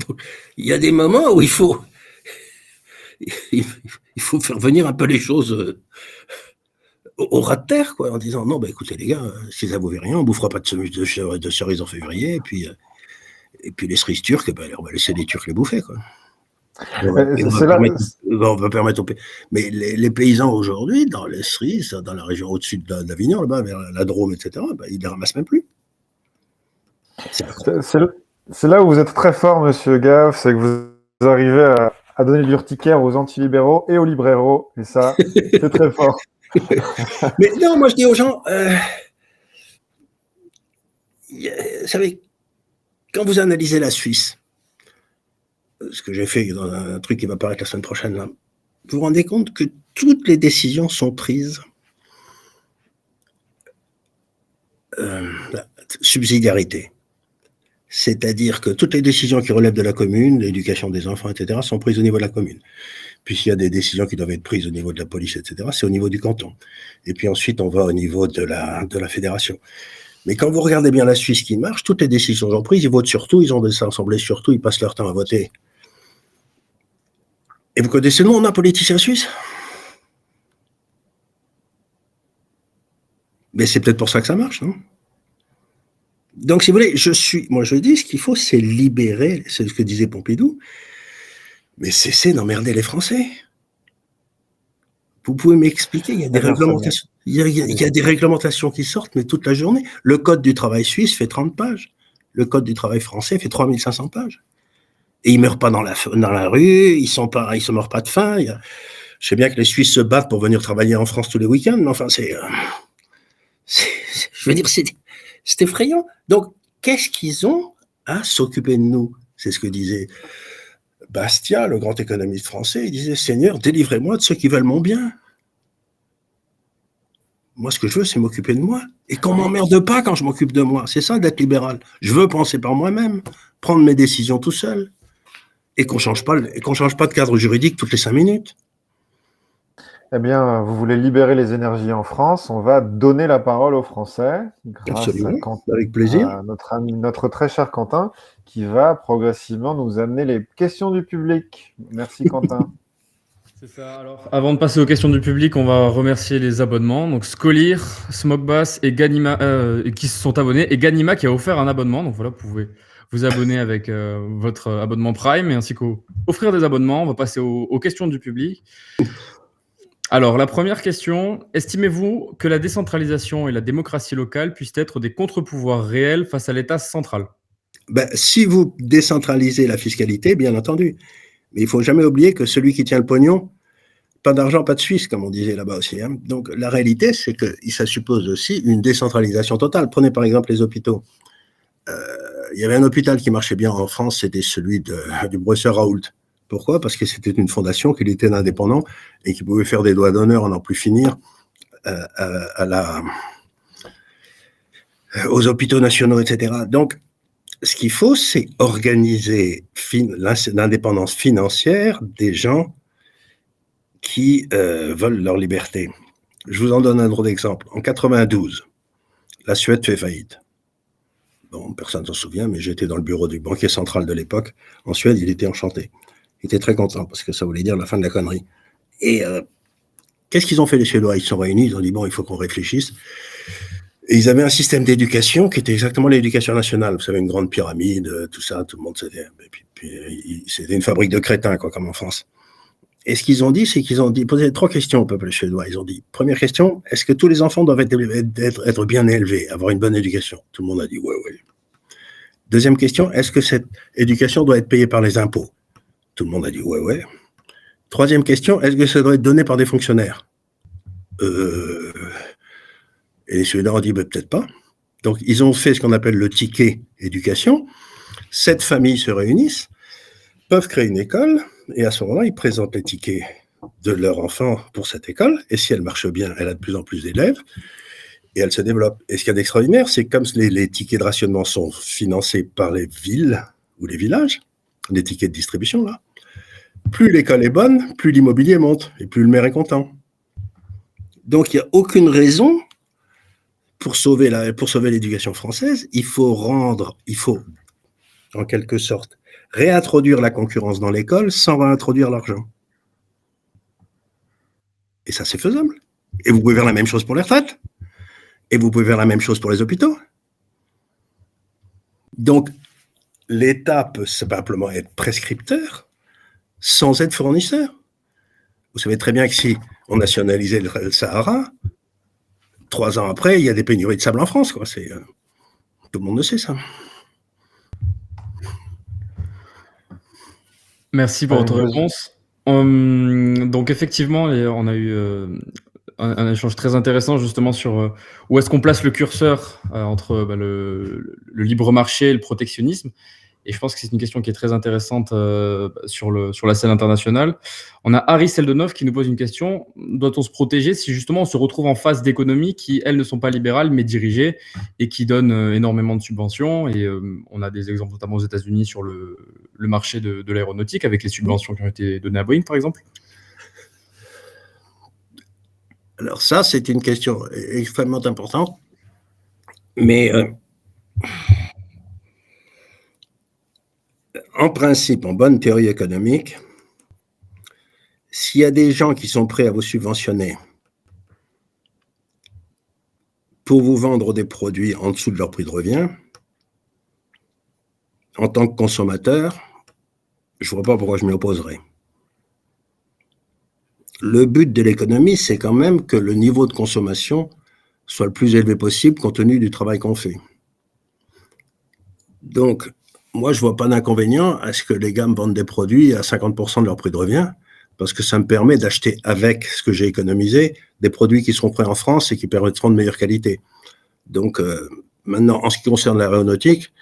Donc, il y a des moments où il faut faire venir un peu les choses au ras de terre, quoi, en disant non, bah, écoutez les gars, si ça ne vous fait rien, on ne bouffera pas de cerises en février, et puis les cerises turques, bah, on va laisser les Turcs les bouffer, quoi. On va permettre mais les paysans aujourd'hui, dans les cerises, dans la région au-dessus d'Avignon, là-bas, vers la Drôme, etc., bah, ils ne les ramassent même plus. C'est là où vous êtes très fort, monsieur Gave, c'est que vous arrivez à donner de l'urticaire aux antilibéraux et aux libéraux, et ça, c'est très fort. Mais non, moi je dis aux gens, vous savez, quand vous analysez la Suisse, ce que j'ai fait dans un truc qui va apparaître la semaine prochaine, là, vous vous rendez compte que toutes les décisions sont prises subsidiarité. C'est-à-dire que toutes les décisions qui relèvent de la commune, l'éducation des enfants, etc., sont prises au niveau de la commune. Puis s'il y a des décisions qui doivent être prises au niveau de la police, etc., c'est au niveau du canton. Et puis ensuite, on va au niveau de la fédération. Mais quand vous regardez bien la Suisse qui marche, toutes les décisions sont prises, ils votent sur tout, ils ont des assemblées sur tout, ils passent leur temps à voter. Et vous connaissez le nom d'un politicien suisse? Mais c'est peut-être pour ça que ça marche, non? Donc, si vous voulez, moi je dis, ce qu'il faut, c'est libérer, c'est ce que disait Pompidou, mais cessez d'emmerder les Français. Vous pouvez m'expliquer, il y a des réglementations. Il y a des réglementations qui sortent, mais toute la journée. Le code du travail suisse fait 30 pages. Le code du travail français fait 3500 pages. Et ils ne meurent pas dans la rue, ils ne se meurent pas de faim. Je sais bien que les Suisses se battent pour venir travailler en France tous les week-ends, mais enfin, je veux dire, c'est effrayant. Donc, qu'est-ce qu'ils ont à s'occuper de nous? C'est ce que disait Bastiat, le grand économiste français. Il disait, Seigneur, délivrez-moi de ceux qui veulent mon bien. Moi, ce que je veux, c'est m'occuper de moi. Et qu'on ne m'emmerde pas quand je m'occupe de moi. C'est ça d'être libéral. Je veux penser par moi-même, prendre mes décisions tout seul. Et qu'on ne change pas de cadre juridique toutes les 5 minutes. Eh bien, vous voulez libérer les énergies en France. On va donner la parole aux Français grâce Absolument, à Quentin, avec plaisir. à notre très cher Quentin, qui va progressivement nous amener les questions du public. Merci Quentin. C'est ça. Alors, avant de passer aux questions du public, on va remercier les abonnements. Donc, Scolir, Smokbass et Ganima qui se sont abonnés, et Ganima qui a offert un abonnement. Donc voilà, vous pouvez vous abonner avec votre abonnement Prime et ainsi qu'offrir des abonnements. On va passer aux questions du public. Alors, la première question, estimez-vous que la décentralisation et la démocratie locale puissent être des contre-pouvoirs réels face à l'État central? Si vous décentralisez la fiscalité, bien entendu. Mais il ne faut jamais oublier que celui qui tient le pognon, pas d'argent, pas de Suisse, comme on disait là-bas aussi. Hein. Donc, la réalité, c'est que ça suppose aussi une décentralisation totale. Prenez par exemple les hôpitaux. Il y avait un hôpital qui marchait bien en France, c'était celui du professeur Raoult. Pourquoi? Parce que c'était une fondation, qu'il était indépendant et qui pouvait faire des doigts d'honneur à n'en plus finir aux hôpitaux nationaux, etc. Donc, ce qu'il faut, c'est organiser l'indépendance financière des gens qui veulent leur liberté. Je vous en donne un autre exemple. En 92, la Suède fait faillite. Bon, personne ne s'en souvient, mais j'étais dans le bureau du banquier central de l'époque. En Suède, il était enchanté. Il était très content parce que ça voulait dire la fin de la connerie. Et qu'est-ce qu'ils ont fait les Suédois? Ils se sont réunis, ils ont dit, bon, il faut qu'on réfléchisse. Et ils avaient un système d'éducation qui était exactement l'éducation nationale. Vous savez, une grande pyramide, tout ça, tout le monde savait. Puis c'était une fabrique de crétins, quoi, comme en France. Et ce qu'ils ont dit, c'est qu'ils ont posé 3 questions au peuple suédois. Ils ont dit, première question, est-ce que tous les enfants doivent être bien élevés, avoir une bonne éducation? Tout le monde a dit, ouais. Deuxième question, est-ce que cette éducation doit être payée par les impôts? Tout le monde a dit, ouais. Troisième question, est-ce que ça doit être donné par des fonctionnaires? Et les Suédois ont dit, peut-être pas. Donc, ils ont fait ce qu'on appelle le ticket éducation. 7 familles se réunissent, peuvent créer une école, et à ce moment-là, ils présentent les tickets de leur enfant pour cette école, et si elle marche bien, elle a de plus en plus d'élèves, et elle se développe. Et ce qu'il y a d'extraordinaire, c'est que comme les tickets de rationnement sont financés par les villes ou les villages, les tickets de distribution, là, plus l'école est bonne, plus l'immobilier monte, et plus le maire est content. Donc, il n'y a aucune raison pour sauver l'éducation française, il faut, en quelque sorte, réintroduire la concurrence dans l'école sans réintroduire l'argent. Et ça, c'est faisable. Et vous pouvez faire la même chose pour les retraites. Et vous pouvez faire la même chose pour les hôpitaux. Donc, l'État peut simplement être prescripteur sans être fournisseur. Vous savez très bien que si on nationalisait le Sahara, 3 ans après, il y a des pénuries de sable en France, quoi. Tout le monde le sait, ça. Merci pour votre réponse. Donc effectivement, on a eu un échange très intéressant justement sur où est-ce qu'on place le curseur entre le libre marché et le protectionnisme. Et je pense que c'est une question qui est très intéressante sur la scène internationale. On a Harry Seldenov qui nous pose une question. Doit-on se protéger si justement on se retrouve en face d'économies qui, elles, ne sont pas libérales mais dirigées et qui donnent énormément de subventions? Et on a des exemples notamment aux États-Unis sur le marché de l'aéronautique avec les subventions qui ont été données à Boeing, par exemple. Alors ça, c'est une question extrêmement importante. Mais en principe, en bonne théorie économique, s'il y a des gens qui sont prêts à vous subventionner pour vous vendre des produits en dessous de leur prix de revient, en tant que consommateur, je ne vois pas pourquoi je m'y opposerais. Le but de l'économie, c'est quand même que le niveau de consommation soit le plus élevé possible compte tenu du travail qu'on fait. Donc, moi, je ne vois pas d'inconvénient à ce que les gars me vendent des produits à 50% de leur prix de revient, parce que ça me permet d'acheter avec ce que j'ai économisé des produits qui seront prêts en France et qui permettront de meilleure qualité. Donc, maintenant, en ce qui concerne l'aéronautique,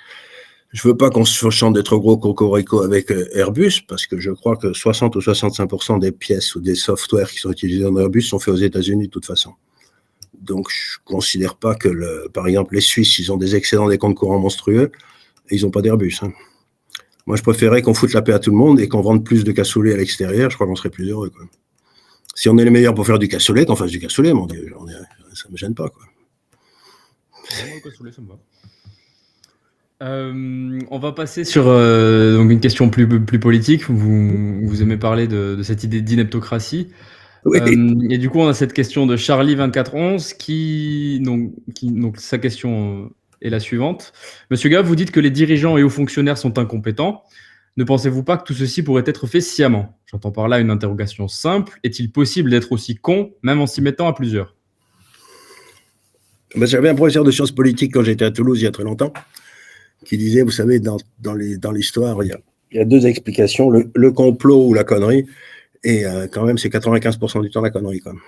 je ne veux pas qu'on se chante des trop gros cocorico avec Airbus, parce que je crois que 60 ou 65% des pièces ou des softwares qui sont utilisés dans Airbus sont faits aux États-Unis de toute façon. Donc, je ne considère pas que, par exemple, les Suisses, ils ont des excédents des comptes courants monstrueux et ils n'ont pas d'Airbus. Hein. Moi, je préférais qu'on foute la paix à tout le monde et qu'on vende plus de cassoulets à l'extérieur. Je crois qu'on serait plus heureux, quoi. Si on est les meilleurs pour faire du cassoulet, qu'on fasse du cassoulet, mon Dieu, ça ne me gêne pas, quoi. Le cassoulet, ça me va. On va passer sur donc une question plus politique. Vous aimez parler de cette idée d'ineptocratie. Oui. Et du coup, on a cette question de Charlie2411 donc sa question est la suivante. Monsieur Gave, vous dites que les dirigeants et hauts fonctionnaires sont incompétents. Ne pensez-vous pas que tout ceci pourrait être fait sciemment? J'entends par là une interrogation simple. Est-il possible d'être aussi con, même en s'y mettant à plusieurs? J'avais un professeur de sciences politiques quand j'étais à Toulouse il y a très longtemps, qui disait, vous savez, dans l'histoire, il y a 2 explications, le complot ou la connerie, et quand même, c'est 95% du temps la connerie, quand même.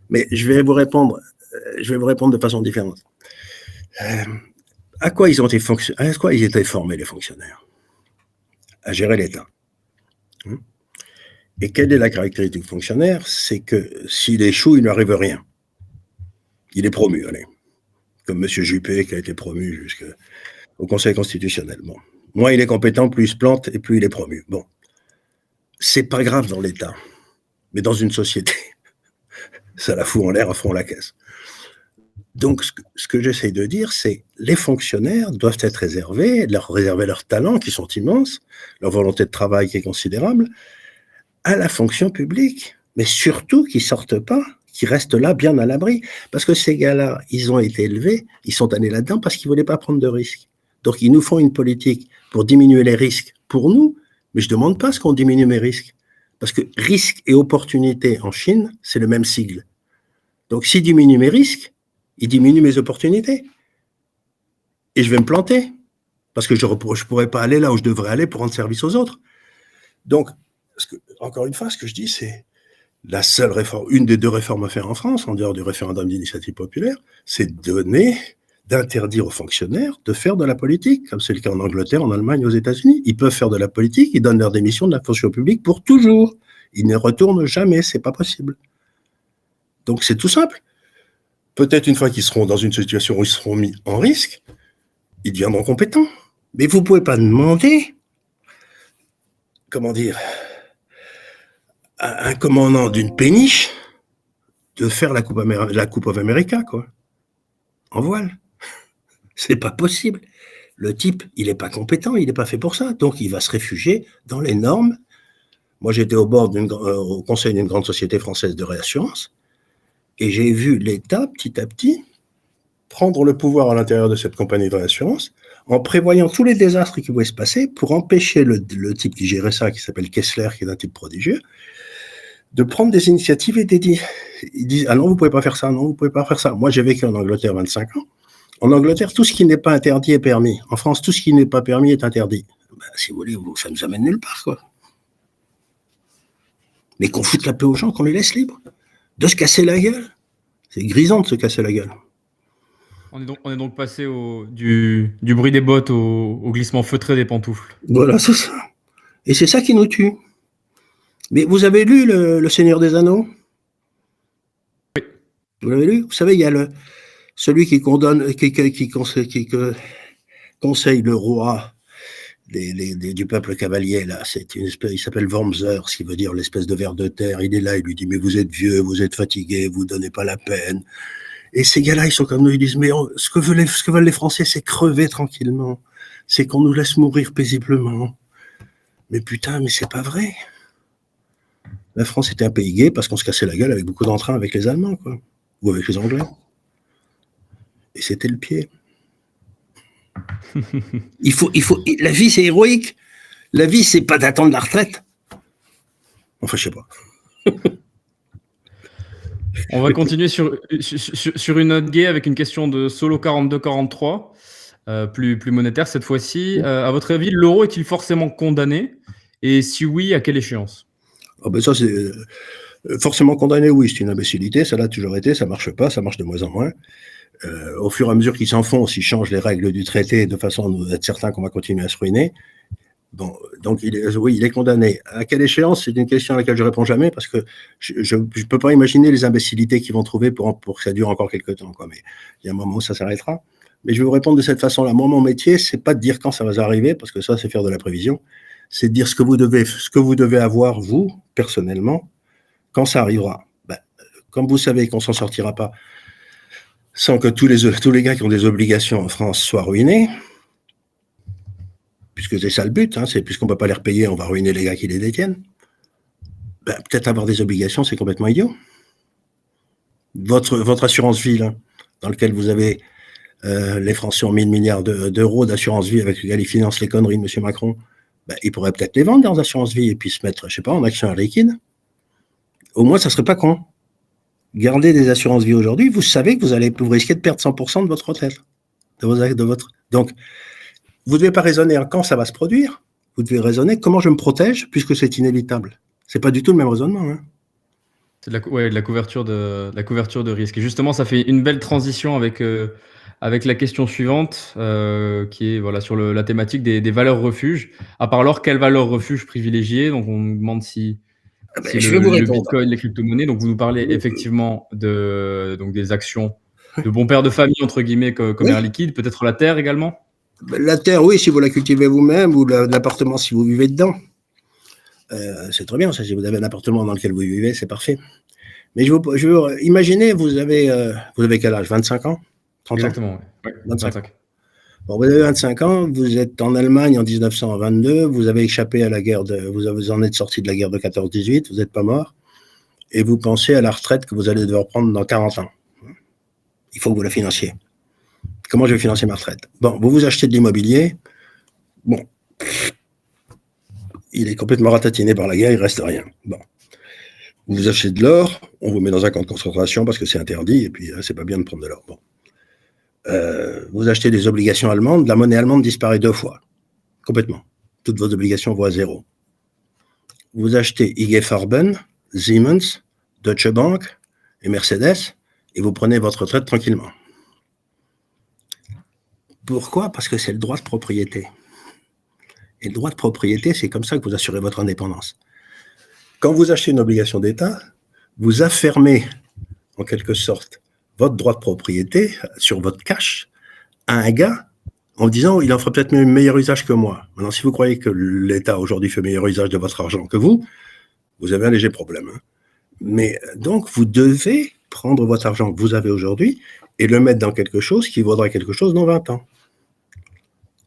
Mais je vais vous répondre de façon différente. À quoi ils étaient formés, les fonctionnaires? À gérer l'État. Et quelle est la caractéristique du fonctionnaire? C'est que s'il échoue, il n'arrive rien. Il est promu, allez. Comme M. Juppé, qui a été promu jusqu'au Conseil constitutionnel. Bon. Moins il est compétent, plus il se plante et plus il est promu. Bon. C'est pas grave dans l'État. Mais dans une société, ça la fout en l'air à fond la caisse. Donc, ce que j'essaye de dire, c'est les fonctionnaires doivent être réserver leurs talents qui sont immenses, leur volonté de travail qui est considérable, à la fonction publique. Mais surtout qu'ils ne sortent pas, qu'ils restent là bien à l'abri. Parce que ces gars-là, ils ont été élevés, ils sont allés là-dedans parce qu'ils ne voulaient pas prendre de risques. Donc, ils nous font une politique pour diminuer les risques pour nous, mais je ne demande pas ce qu'on diminue mes risques. Parce que risque et opportunité en Chine, c'est le même sigle. Donc, s'ils diminuent mes risques, ils diminuent mes opportunités. Et je vais me planter. Parce que je ne pourrais pas aller là où je devrais aller pour rendre service aux autres. Donc, encore une fois, ce que je dis, c'est la seule réforme, une des 2 réformes à faire en France, en dehors du référendum d'initiative populaire, c'est donner d'interdire aux fonctionnaires de faire de la politique, comme c'est le cas en Angleterre, en Allemagne, aux États-Unis. Ils peuvent faire de la politique, ils donnent leur démission de la fonction publique pour toujours. Ils ne retournent jamais, c'est pas possible. Donc c'est tout simple. Peut-être une fois qu'ils seront dans une situation où ils seront mis en risque, ils deviendront compétents. Mais vous ne pouvez pas demander, comment dire, à un commandant d'une péniche de faire la Coupe of America, quoi, en voile. C'est pas possible. Le type, il n'est pas compétent, il n'est pas fait pour ça. Donc, il va se réfugier dans les normes. Moi, j'étais au conseil d'une grande société française de réassurance et j'ai vu l'État, petit à petit, prendre le pouvoir à l'intérieur de cette compagnie de réassurance en prévoyant tous les désastres qui pouvaient se passer pour empêcher le type qui gérait ça, qui s'appelle Kessler, qui est un type prodigieux, de prendre des initiatives et d'aider. Ils disent « Ah non, vous ne pouvez pas faire ça, non, vous ne pouvez pas faire ça ». Moi, j'ai vécu en Angleterre 25 ans. En Angleterre, tout ce qui n'est pas interdit est permis. En France, tout ce qui n'est pas permis est interdit. Ben, si vous voulez, ça nous amène nulle part, quoi. Mais qu'on foute la paix aux gens, qu'on les laisse libres. De se casser la gueule. C'est grisant de se casser la gueule. On est donc passé du bruit des bottes au glissement feutré des pantoufles. Voilà, c'est ça. Et c'est ça qui nous tue. Mais vous avez lu Le Seigneur des Anneaux ? Oui. Vous l'avez lu ? Vous savez, il y a celui qui condamne, qui conseille le roi du peuple cavalier, là. Il s'appelle Wormser, ce qui veut dire l'espèce de ver de terre. Il est là, il lui dit « Mais vous êtes vieux, vous êtes fatigué, vous ne donnez pas la peine. » Et ces gars-là, ils sont comme nous, ils disent « Mais ce que veulent les Français, c'est crever tranquillement. C'est qu'on nous laisse mourir paisiblement. » Mais putain, mais c'est pas vrai. La France était un pays gay parce qu'on se cassait la gueule avec beaucoup d'entrain avec les Allemands, quoi. Ou avec les Anglais. Et c'était le pied. La vie, c'est héroïque. La vie, c'est pas d'attendre la retraite. Enfin, je sais pas. On va continuer sur une note gay avec une question de Solo 4243, plus monétaire cette fois-ci. À votre avis, l'euro est-il forcément condamné? Et si oui, à quelle échéance? Oh ben ça, c'est forcément condamné, oui, c'est une imbécilité. Ça l'a toujours été, ça marche pas, ça marche de moins en moins. Au fur et à mesure qu'ils s'enfoncent, ils changent les règles du traité de façon à être certain qu'on va continuer à se ruiner. Bon, donc il est condamné. À quelle échéance? C'est une question à laquelle je réponds jamais parce que je peux pas imaginer les imbécilités qu'ils vont trouver pour que ça dure encore quelques temps, quoi. Mais il y a un moment où ça s'arrêtera. Mais je vais vous répondre de cette façon-là. Moi, mon métier, c'est pas de dire quand ça va arriver, parce que ça, c'est faire de la prévision. C'est de dire ce que vous devez avoir, vous, personnellement, quand ça arrivera. Ben, comme vous savez qu'on s'en sortira pas sans que tous les gars qui ont des obligations en France soient ruinés, puisque c'est ça le but, hein, c'est puisqu'on ne peut pas les repayer, on va ruiner les gars qui les détiennent. Ben, peut-être avoir des obligations, c'est complètement idiot. Votre assurance vie, là, dans laquelle vous avez les Français ont 1000 milliards d'euros d'assurance vie avec lesquels ils financent les conneries de M. Macron, ben, ils pourraient peut-être les vendre dans assurance vie et puis se mettre, je sais pas, en action liquide. Au moins, ça serait pas con. Gardez des assurances vie aujourd'hui, vous savez que vous risquez de perdre 100% de votre retraite. Donc, vous ne devez pas raisonner quand ça va se produire, vous devez raisonner comment je me protège puisque c'est inévitable. C'est pas du tout le même raisonnement, hein. C'est de la couverture de risque. Et justement, ça fait une belle transition avec la question suivante, qui est voilà, sur la thématique des valeurs refuges. À part alors, quelles valeurs refuges privilégier? Donc, on nous demande si je vais vous le répondre. Bitcoin, les crypto-monnaies. Donc, vous nous parlez effectivement donc des actions de bon père de famille, entre guillemets, comme Air Liquide, peut-être la terre également? La terre, oui, si vous la cultivez vous-même, ou l'appartement si vous vivez dedans. C'est très bien, ça. Si vous avez un appartement dans lequel vous vivez, c'est parfait. Mais imaginez, vous avez quel âge? 25 ans? 30 Exactement, ans? oui. 25. Bon, vous avez 25 ans, vous êtes en Allemagne en 1922, vous avez échappé à la guerre vous en êtes sorti de la guerre de 14-18, vous n'êtes pas mort, et vous pensez à la retraite que vous allez devoir prendre dans 40 ans. Il faut que vous la financiez. Comment je vais financer ma retraite? Bon, vous achetez de l'immobilier. Bon, il est complètement ratatiné par la guerre, il ne reste rien. Bon. Vous achetez de l'or, on vous met dans un camp de concentration parce que c'est interdit, et puis c'est pas bien de prendre de l'or. Bon. Vous achetez des obligations allemandes, la monnaie allemande disparaît 2 fois, complètement. Toutes vos obligations vont à 0. Vous achetez IG Farben, Siemens, Deutsche Bank et Mercedes, et vous prenez votre retraite tranquillement. Pourquoi? Parce que c'est le droit de propriété. Et le droit de propriété, c'est comme ça que vous assurez votre indépendance. Quand vous achetez une obligation d'État, vous affirmez, en quelque sorte, votre droit de propriété sur votre cash à un gars en disant il en fera peut-être même meilleur usage que moi. Maintenant, si vous croyez que l'État aujourd'hui fait meilleur usage de votre argent que vous avez un léger problème. Hein. Mais donc, vous devez prendre votre argent que vous avez aujourd'hui et le mettre dans quelque chose qui vaudra quelque chose dans 20 ans.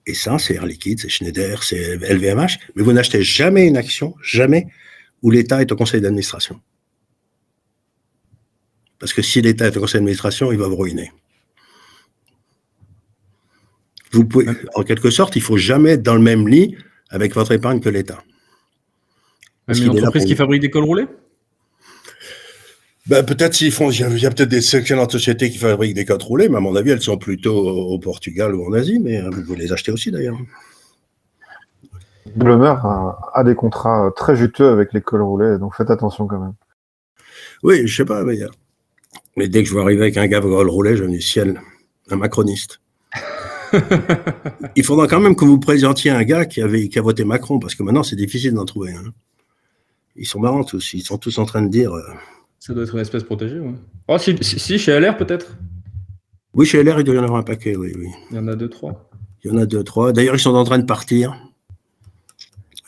Et ça, c'est Air Liquide, c'est Schneider, c'est LVMH, mais vous n'achetez jamais une action, jamais, où l'État est au conseil d'administration. Parce que si l'État est au conseil d'administration, il va vous ruiner. Vous pouvez, en quelque sorte, il ne faut jamais être dans le même lit avec votre épargne que l'État. Même une entreprise qui fabrique des cols roulés? Ben, peut-être s'ils font, il y a peut-être des excellentes sociétés qui fabriquent des cols roulés, mais à mon avis, elles sont plutôt au Portugal ou en Asie, mais vous pouvez les acheter aussi d'ailleurs. Blemer a des contrats très juteux avec les cols roulés, donc faites attention quand même. Oui, je sais pas, mais dès que je vois arriver avec un gars col roulé, je me dis ciel, un macroniste. Il faudra quand même que vous présentiez un gars qui a voté Macron, parce que maintenant c'est difficile d'en trouver. Hein. Ils sont marrants tous, ils sont tous en train de dire. Ça doit être une espèce protégée, ouais. Oh, si, chez LR peut-être. Oui, chez LR, il doit y en avoir un paquet, oui. Il y en a 2-3. Il y en a 2-3. D'ailleurs, ils sont en train de partir.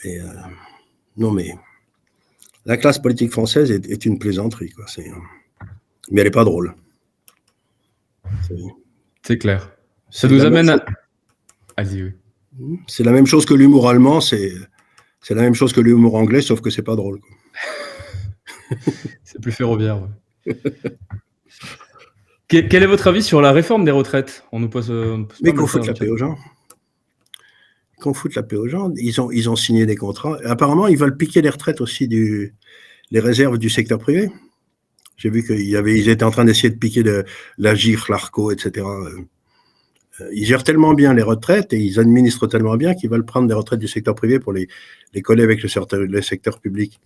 Et non, mais la classe politique française est une plaisanterie, quoi. Mais elle n'est pas drôle. C'est clair. Ça nous amène à... Allez, oui. C'est la même chose que l'humour allemand, c'est la même chose que l'humour anglais, sauf que c'est pas drôle. Quoi. C'est plus ferroviaire. Ouais. Quel est votre avis sur la réforme des retraites? On nous pose mais qu'on foute la paix aux gens. Qu'on foute la paix aux gens. Ils ont signé des contrats. Et apparemment, ils veulent piquer les retraites aussi les réserves du secteur privé. J'ai vu qu'ils étaient en train d'essayer de piquer la GIR, l'ARCO, etc. Ils gèrent tellement bien les retraites et ils administrent tellement bien qu'ils veulent prendre des retraites du secteur privé pour les coller avec le secteur public.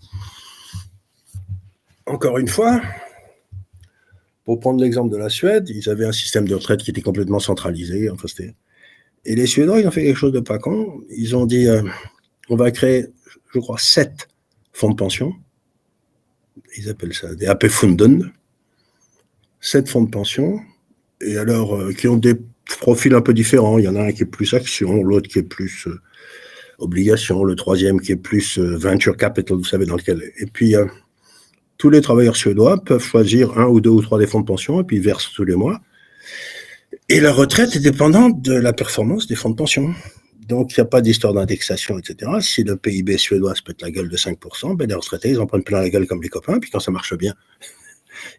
Encore une fois, pour prendre l'exemple de la Suède, ils avaient un système de retraite qui était complètement centralisé. Enfin, et les Suédois, ils ont fait quelque chose de pas con. Ils ont dit, on va créer, je crois, 7 fonds de pension. Ils appellent ça des AP-Funden. 7 fonds de pension. Et alors, qui ont des profils un peu différents. Il y en a un qui est plus action, l'autre qui est plus obligation, le troisième qui est plus venture capital, vous savez, dans lequel. Et puis, tous les travailleurs suédois peuvent choisir 1 ou 2 ou 3 des fonds de pension et puis ils versent tous les mois. Et la retraite est dépendante de la performance des fonds de pension. Donc, il n'y a pas d'histoire d'indexation, etc. Si le PIB suédois se pète la gueule de 5%, ben les retraités, ils en prennent plein la gueule comme les copains. Puis quand ça marche bien,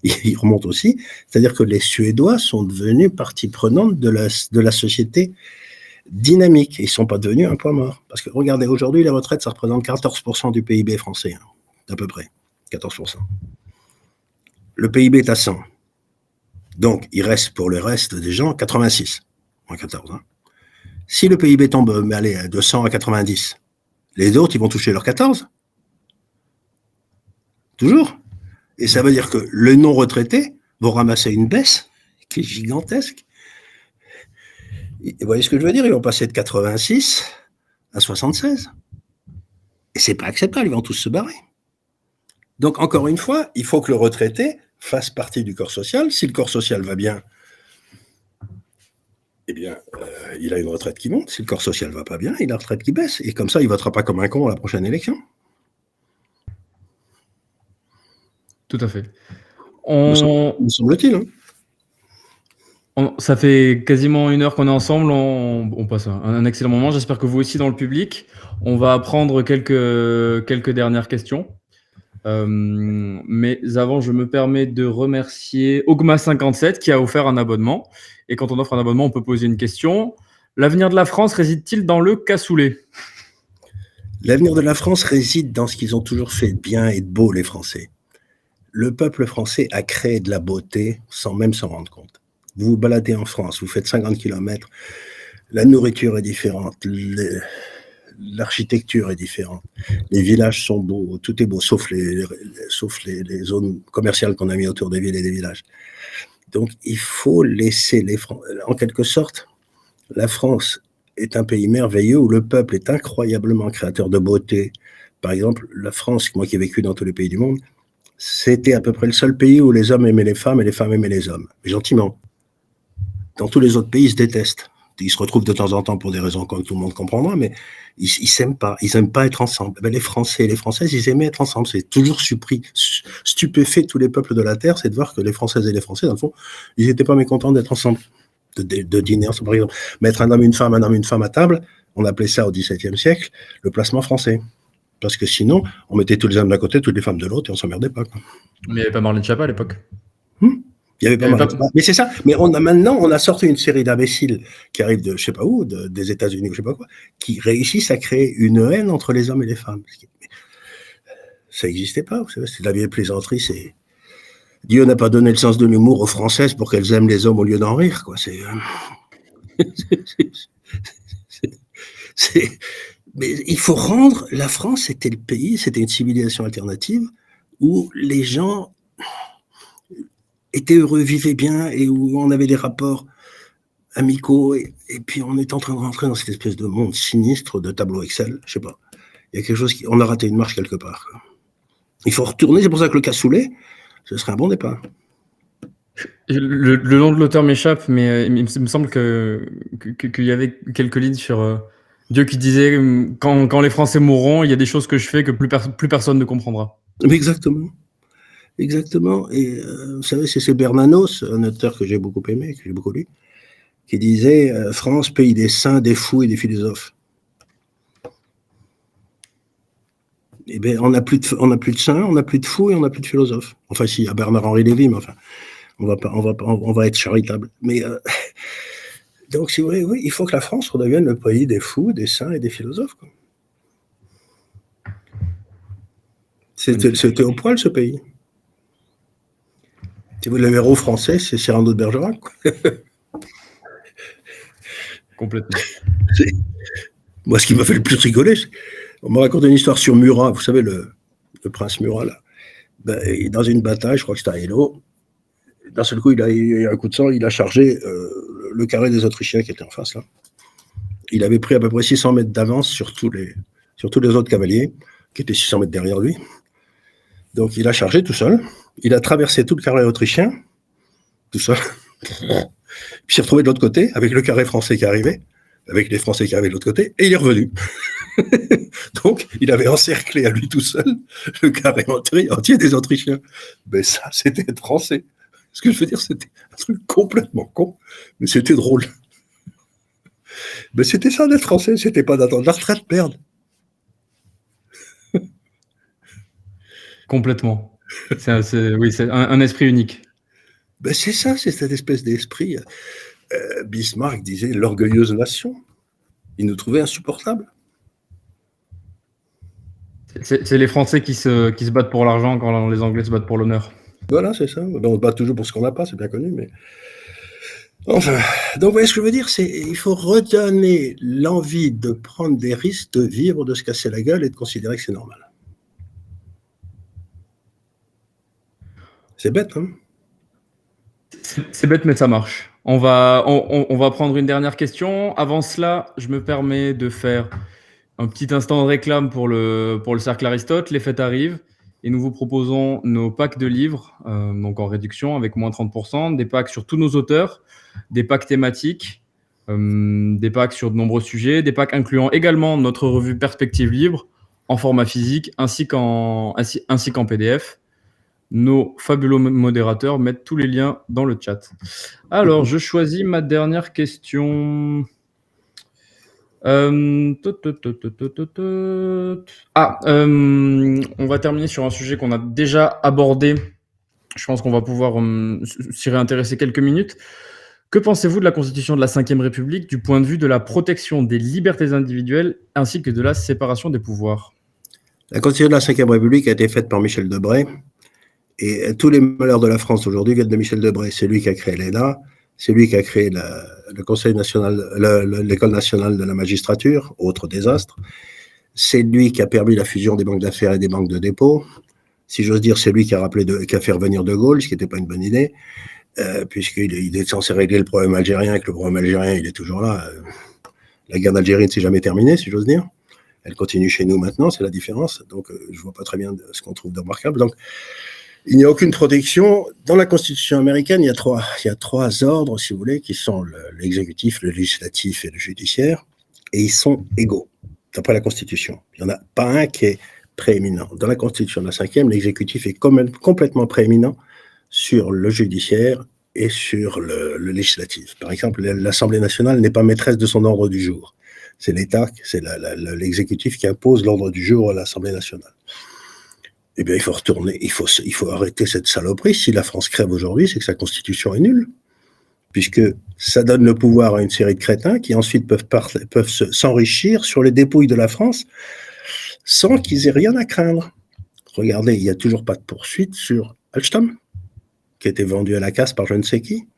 ils remontent aussi. C'est-à-dire que les Suédois sont devenus partie prenante de la société dynamique. Ils ne sont pas devenus un point mort. Parce que regardez, aujourd'hui, les retraites, ça représente 14% du PIB français, hein, à peu près. 14%. Le PIB est à 100. Donc, il reste pour le reste des gens 86, moins 14. Hein. Si le PIB tombe de 100 à 90, les autres, ils vont toucher leurs 14. Toujours. Et ça veut dire que les non-retraités vont ramasser une baisse qui est gigantesque. Et vous voyez ce que je veux dire? Ils vont passer de 86 à 76. Et c'est pas acceptable, ils vont tous se barrer. Donc, encore une fois, il faut que le retraité fasse partie du corps social. Si le corps social va bien, eh bien, il a une retraite qui monte. Si le corps social ne va pas bien, il a une retraite qui baisse. Et comme ça, il ne votera pas comme un con à la prochaine élection. Tout à fait. Me semble-t-il. Hein. Ça fait quasiment 1 heure qu'on est ensemble. On passe un excellent moment. J'espère que vous aussi dans le public. On va prendre quelques dernières questions. Mais avant, je me permets de remercier Ogma57 qui a offert un abonnement. Et quand on offre un abonnement, on peut poser une question. L'avenir de la France réside-t-il dans le cassoulet? L'avenir de la France réside dans ce qu'ils ont toujours fait de bien et de beau, les Français. Le peuple français a créé de la beauté sans même s'en rendre compte. Vous vous baladez en France, vous faites 50 km, la nourriture est différente, l'architecture est différente, les villages sont beaux, tout est beau, sauf les zones commerciales qu'on a mis autour des villes et des villages. Donc, il faut laisser en quelque sorte, La France est un pays merveilleux où le peuple est incroyablement créateur de beauté. Par exemple, la France, moi qui ai vécu dans tous les pays du monde, c'était à peu près le seul pays où les hommes aimaient les femmes et les femmes aimaient les hommes, mais gentiment. Dans tous les autres pays, ils se détestent. Ils se retrouvent de temps en temps pour des raisons que tout le monde comprendra, mais ils s'aiment pas. Ils n'aiment pas être ensemble. Ben, les Français et les Françaises, ils aimaient être ensemble. C'est toujours stupéfait tous les peuples de la Terre, c'est de voir que les Françaises et les Français, dans le fond, ils n'étaient pas mécontents d'être ensemble, de dîner ensemble. Par exemple, mettre un homme, une femme à table, on appelait ça au XVIIe siècle le placement français. Parce que sinon, on mettait tous les hommes d'un côté, toutes les femmes de l'autre, et on s'emmerdait pas, quoi. Mais il n'y avait pas Marlène Schiappa à l'époque. Il y avait pas mal. Mais c'est ça. Mais maintenant, on a sorti une série d'imbéciles qui arrivent de, je sais pas où, des États-Unis ou je sais pas quoi, qui réussissent à créer une haine entre les hommes et les femmes. Ça n'existait pas. Vous savez, c'est de la vieille plaisanterie. C'est Dieu n'a pas donné le sens de l'humour aux Françaises pour qu'elles aiment les hommes au lieu d'en rire, quoi. Mais il faut rendre. La France, c'était le pays, c'était une civilisation alternative où les gens étaient heureux, vivaient bien et où on avait des rapports amicaux et puis on est en train de rentrer dans cette espèce de monde sinistre de tableau Excel, je sais pas. Il y a quelque chose on a raté une marche quelque part, quoi. Il faut retourner, c'est pour ça que le cassoulet, ce serait un bon départ. Le nom de l'auteur m'échappe, mais il me semble qu'il y avait quelques lignes sur Dieu qui disait quand les Français mourront, il y a des choses que je fais que plus personne ne comprendra. Exactement. Exactement. Et vous savez, c'est Bernanos, un auteur que j'ai beaucoup aimé, que j'ai beaucoup lu, qui disait France, pays des saints, des fous et des philosophes. Eh bien, on n'a plus de saints, on n'a plus de fous et on n'a plus de philosophes. Enfin, si, à Bernard-Henri Lévy, mais enfin, on va être charitable. Mais donc, c'est vrai, oui, il faut que la France redevienne le pays des fous, des saints et des philosophes, quoi. C'était au poil, ce pays. Si vous l'avez héros français, c'est Cyrano de Bergerac, quoi. Complètement. Moi, ce qui m'a fait le plus rigoler, on m'a raconté une histoire sur Murat, vous savez, le prince Murat, là. Ben, dans une bataille, je crois que c'était à Eylau, d'un seul coup, il a eu un coup de sang, il a chargé le carré des Autrichiens qui étaient en face, là. Il avait pris à peu près 600 mètres d'avance sur tous les autres cavaliers, qui étaient 600 mètres derrière lui. Donc, il a chargé tout seul. Il a traversé tout le carré autrichien, tout seul. Puis il s'est retrouvé de l'autre côté, avec le carré français qui arrivait, avec les Français qui arrivaient de l'autre côté, et il est revenu. Donc, il avait encerclé à lui tout seul le carré entier des Autrichiens. Mais ça, c'était être français. Ce que je veux dire, c'était un truc complètement con, mais c'était drôle. Mais c'était ça d'être français, c'était pas d'attendre la retraite, merde. Complètement. C'est un esprit unique. Ben c'est ça, c'est cette espèce d'esprit. Bismarck disait l'orgueilleuse nation. Il nous trouvait insupportables. C'est les Français qui se battent pour l'argent quand les Anglais se battent pour l'honneur. Voilà, c'est ça. Ben, on se bat toujours pour ce qu'on n'a pas, c'est bien connu, mais. Enfin, donc, vous voyez ce que je veux dire, il faut redonner l'envie de prendre des risques, de vivre, de se casser la gueule et de considérer que c'est normal. C'est bête, hein? C'est bête, mais ça marche. On va prendre une dernière question. Avant cela, je me permets de faire un petit instant de réclame pour le Cercle Aristote. Les fêtes arrivent et nous vous proposons nos packs de livres, donc en réduction avec moins 30%, des packs sur tous nos auteurs, des packs thématiques, des packs sur de nombreux sujets, des packs incluant également notre revue Perspective Libre en format physique ainsi qu'en PDF. Nos fabuleux modérateurs mettent tous les liens dans le chat. Alors, je choisis ma dernière question. On va terminer sur un sujet qu'on a déjà abordé. Je pense qu'on va pouvoir s'y réintéresser quelques minutes. Que pensez-vous de la Constitution de la Ve République du point de vue de la protection des libertés individuelles ainsi que de la séparation des pouvoirs? La Constitution de la Ve République a été faite par Michel Debré. Et tous les malheurs de la France aujourd'hui viennent de Michel Debré. C'est lui qui a créé l'ENA, c'est lui qui a créé le Conseil national, l'École nationale de la magistrature, autre désastre. C'est lui qui a permis la fusion des banques d'affaires et des banques de dépôt. Si j'ose dire, c'est lui qui a fait revenir De Gaulle, ce qui n'était pas une bonne idée. puisqu'il est censé régler le problème algérien, et que le problème algérien, il est toujours là. La guerre d'Algérie ne s'est jamais terminée, si j'ose dire. Elle continue chez nous maintenant, c'est la différence. Donc, je ne vois pas très bien ce qu'on trouve de remarquable. Donc, il n'y a aucune protection. Dans la Constitution américaine, il y a trois ordres, si vous voulez, qui sont l'exécutif, le législatif et le judiciaire, et ils sont égaux, d'après la Constitution. Il n'y en a pas un qui est prééminent. Dans la Constitution de la 5e, l'exécutif est complètement prééminent sur le judiciaire et sur le législatif. Par exemple, l'Assemblée nationale n'est pas maîtresse de son ordre du jour. C'est l'État, c'est l'exécutif qui impose l'ordre du jour à l'Assemblée nationale. Eh bien, il faut retourner, il faut arrêter cette saloperie. Si la France crève aujourd'hui, c'est que sa constitution est nulle, puisque ça donne le pouvoir à une série de crétins qui ensuite peuvent s'enrichir sur les dépouilles de la France sans qu'ils aient rien à craindre. Regardez, il n'y a toujours pas de poursuite sur Alstom, qui a été vendu à la casse par je ne sais qui.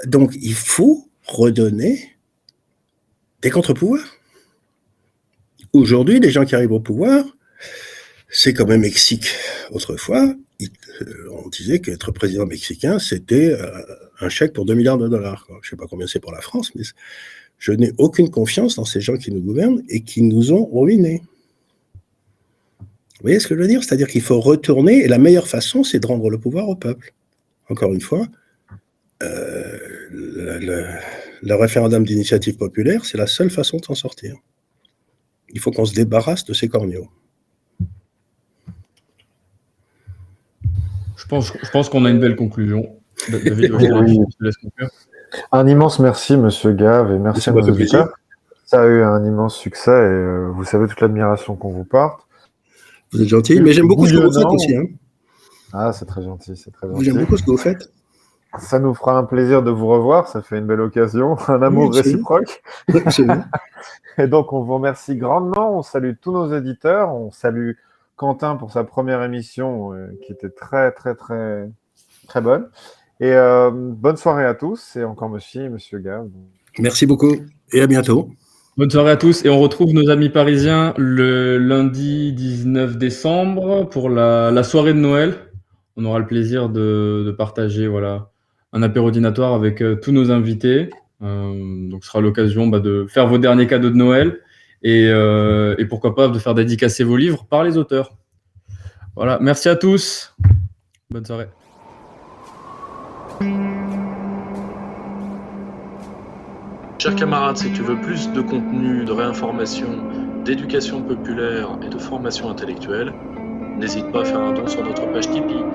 Donc, il faut redonner des contre-pouvoirs. Aujourd'hui, les gens qui arrivent au pouvoir, c'est comme un Mexique. Autrefois, on disait qu'être président mexicain, c'était un chèque pour $2 milliards. Je ne sais pas combien c'est pour la France, mais je n'ai aucune confiance dans ces gens qui nous gouvernent et qui nous ont ruinés. Vous voyez ce que je veux dire? C'est-à-dire qu'il faut retourner, et la meilleure façon, c'est de rendre le pouvoir au peuple. Encore une fois, le référendum d'initiative populaire, c'est la seule façon de s'en sortir. Il faut qu'on se débarrasse de ces corneaux. Je pense qu'on a une belle conclusion. David, je te laisse conclure. Un immense merci, Monsieur Gave, et merci à nos auditeurs. Ça a eu un immense succès, et vous savez toute l'admiration qu'on vous porte. Vous êtes gentil, mais j'aime beaucoup ce que vous faites aussi. Hein. Ah, c'est très gentil, c'est très gentil. J'aime beaucoup ce que vous faites. Ça nous fera un plaisir de vous revoir, ça fait une belle occasion, un amour réciproque. Et donc, on vous remercie grandement, on salue tous nos éditeurs, on salue Quentin pour sa première émission qui était très, très, très, très bonne. Et bonne soirée à tous, et encore merci, Monsieur Gave. Merci beaucoup, et à bientôt. Bonne soirée à tous, et on retrouve nos amis parisiens le lundi 19 décembre pour la soirée de Noël. On aura le plaisir de partager un apéro dînatoire avec tous nos invités. Donc, ce sera l'occasion de faire vos derniers cadeaux de Noël et pourquoi pas de faire dédicacer vos livres par les auteurs. Voilà, merci à tous. Bonne soirée. Chers camarades, si tu veux plus de contenu, de réinformation, d'éducation populaire et de formation intellectuelle, n'hésite pas à faire un don sur notre page Tipeee.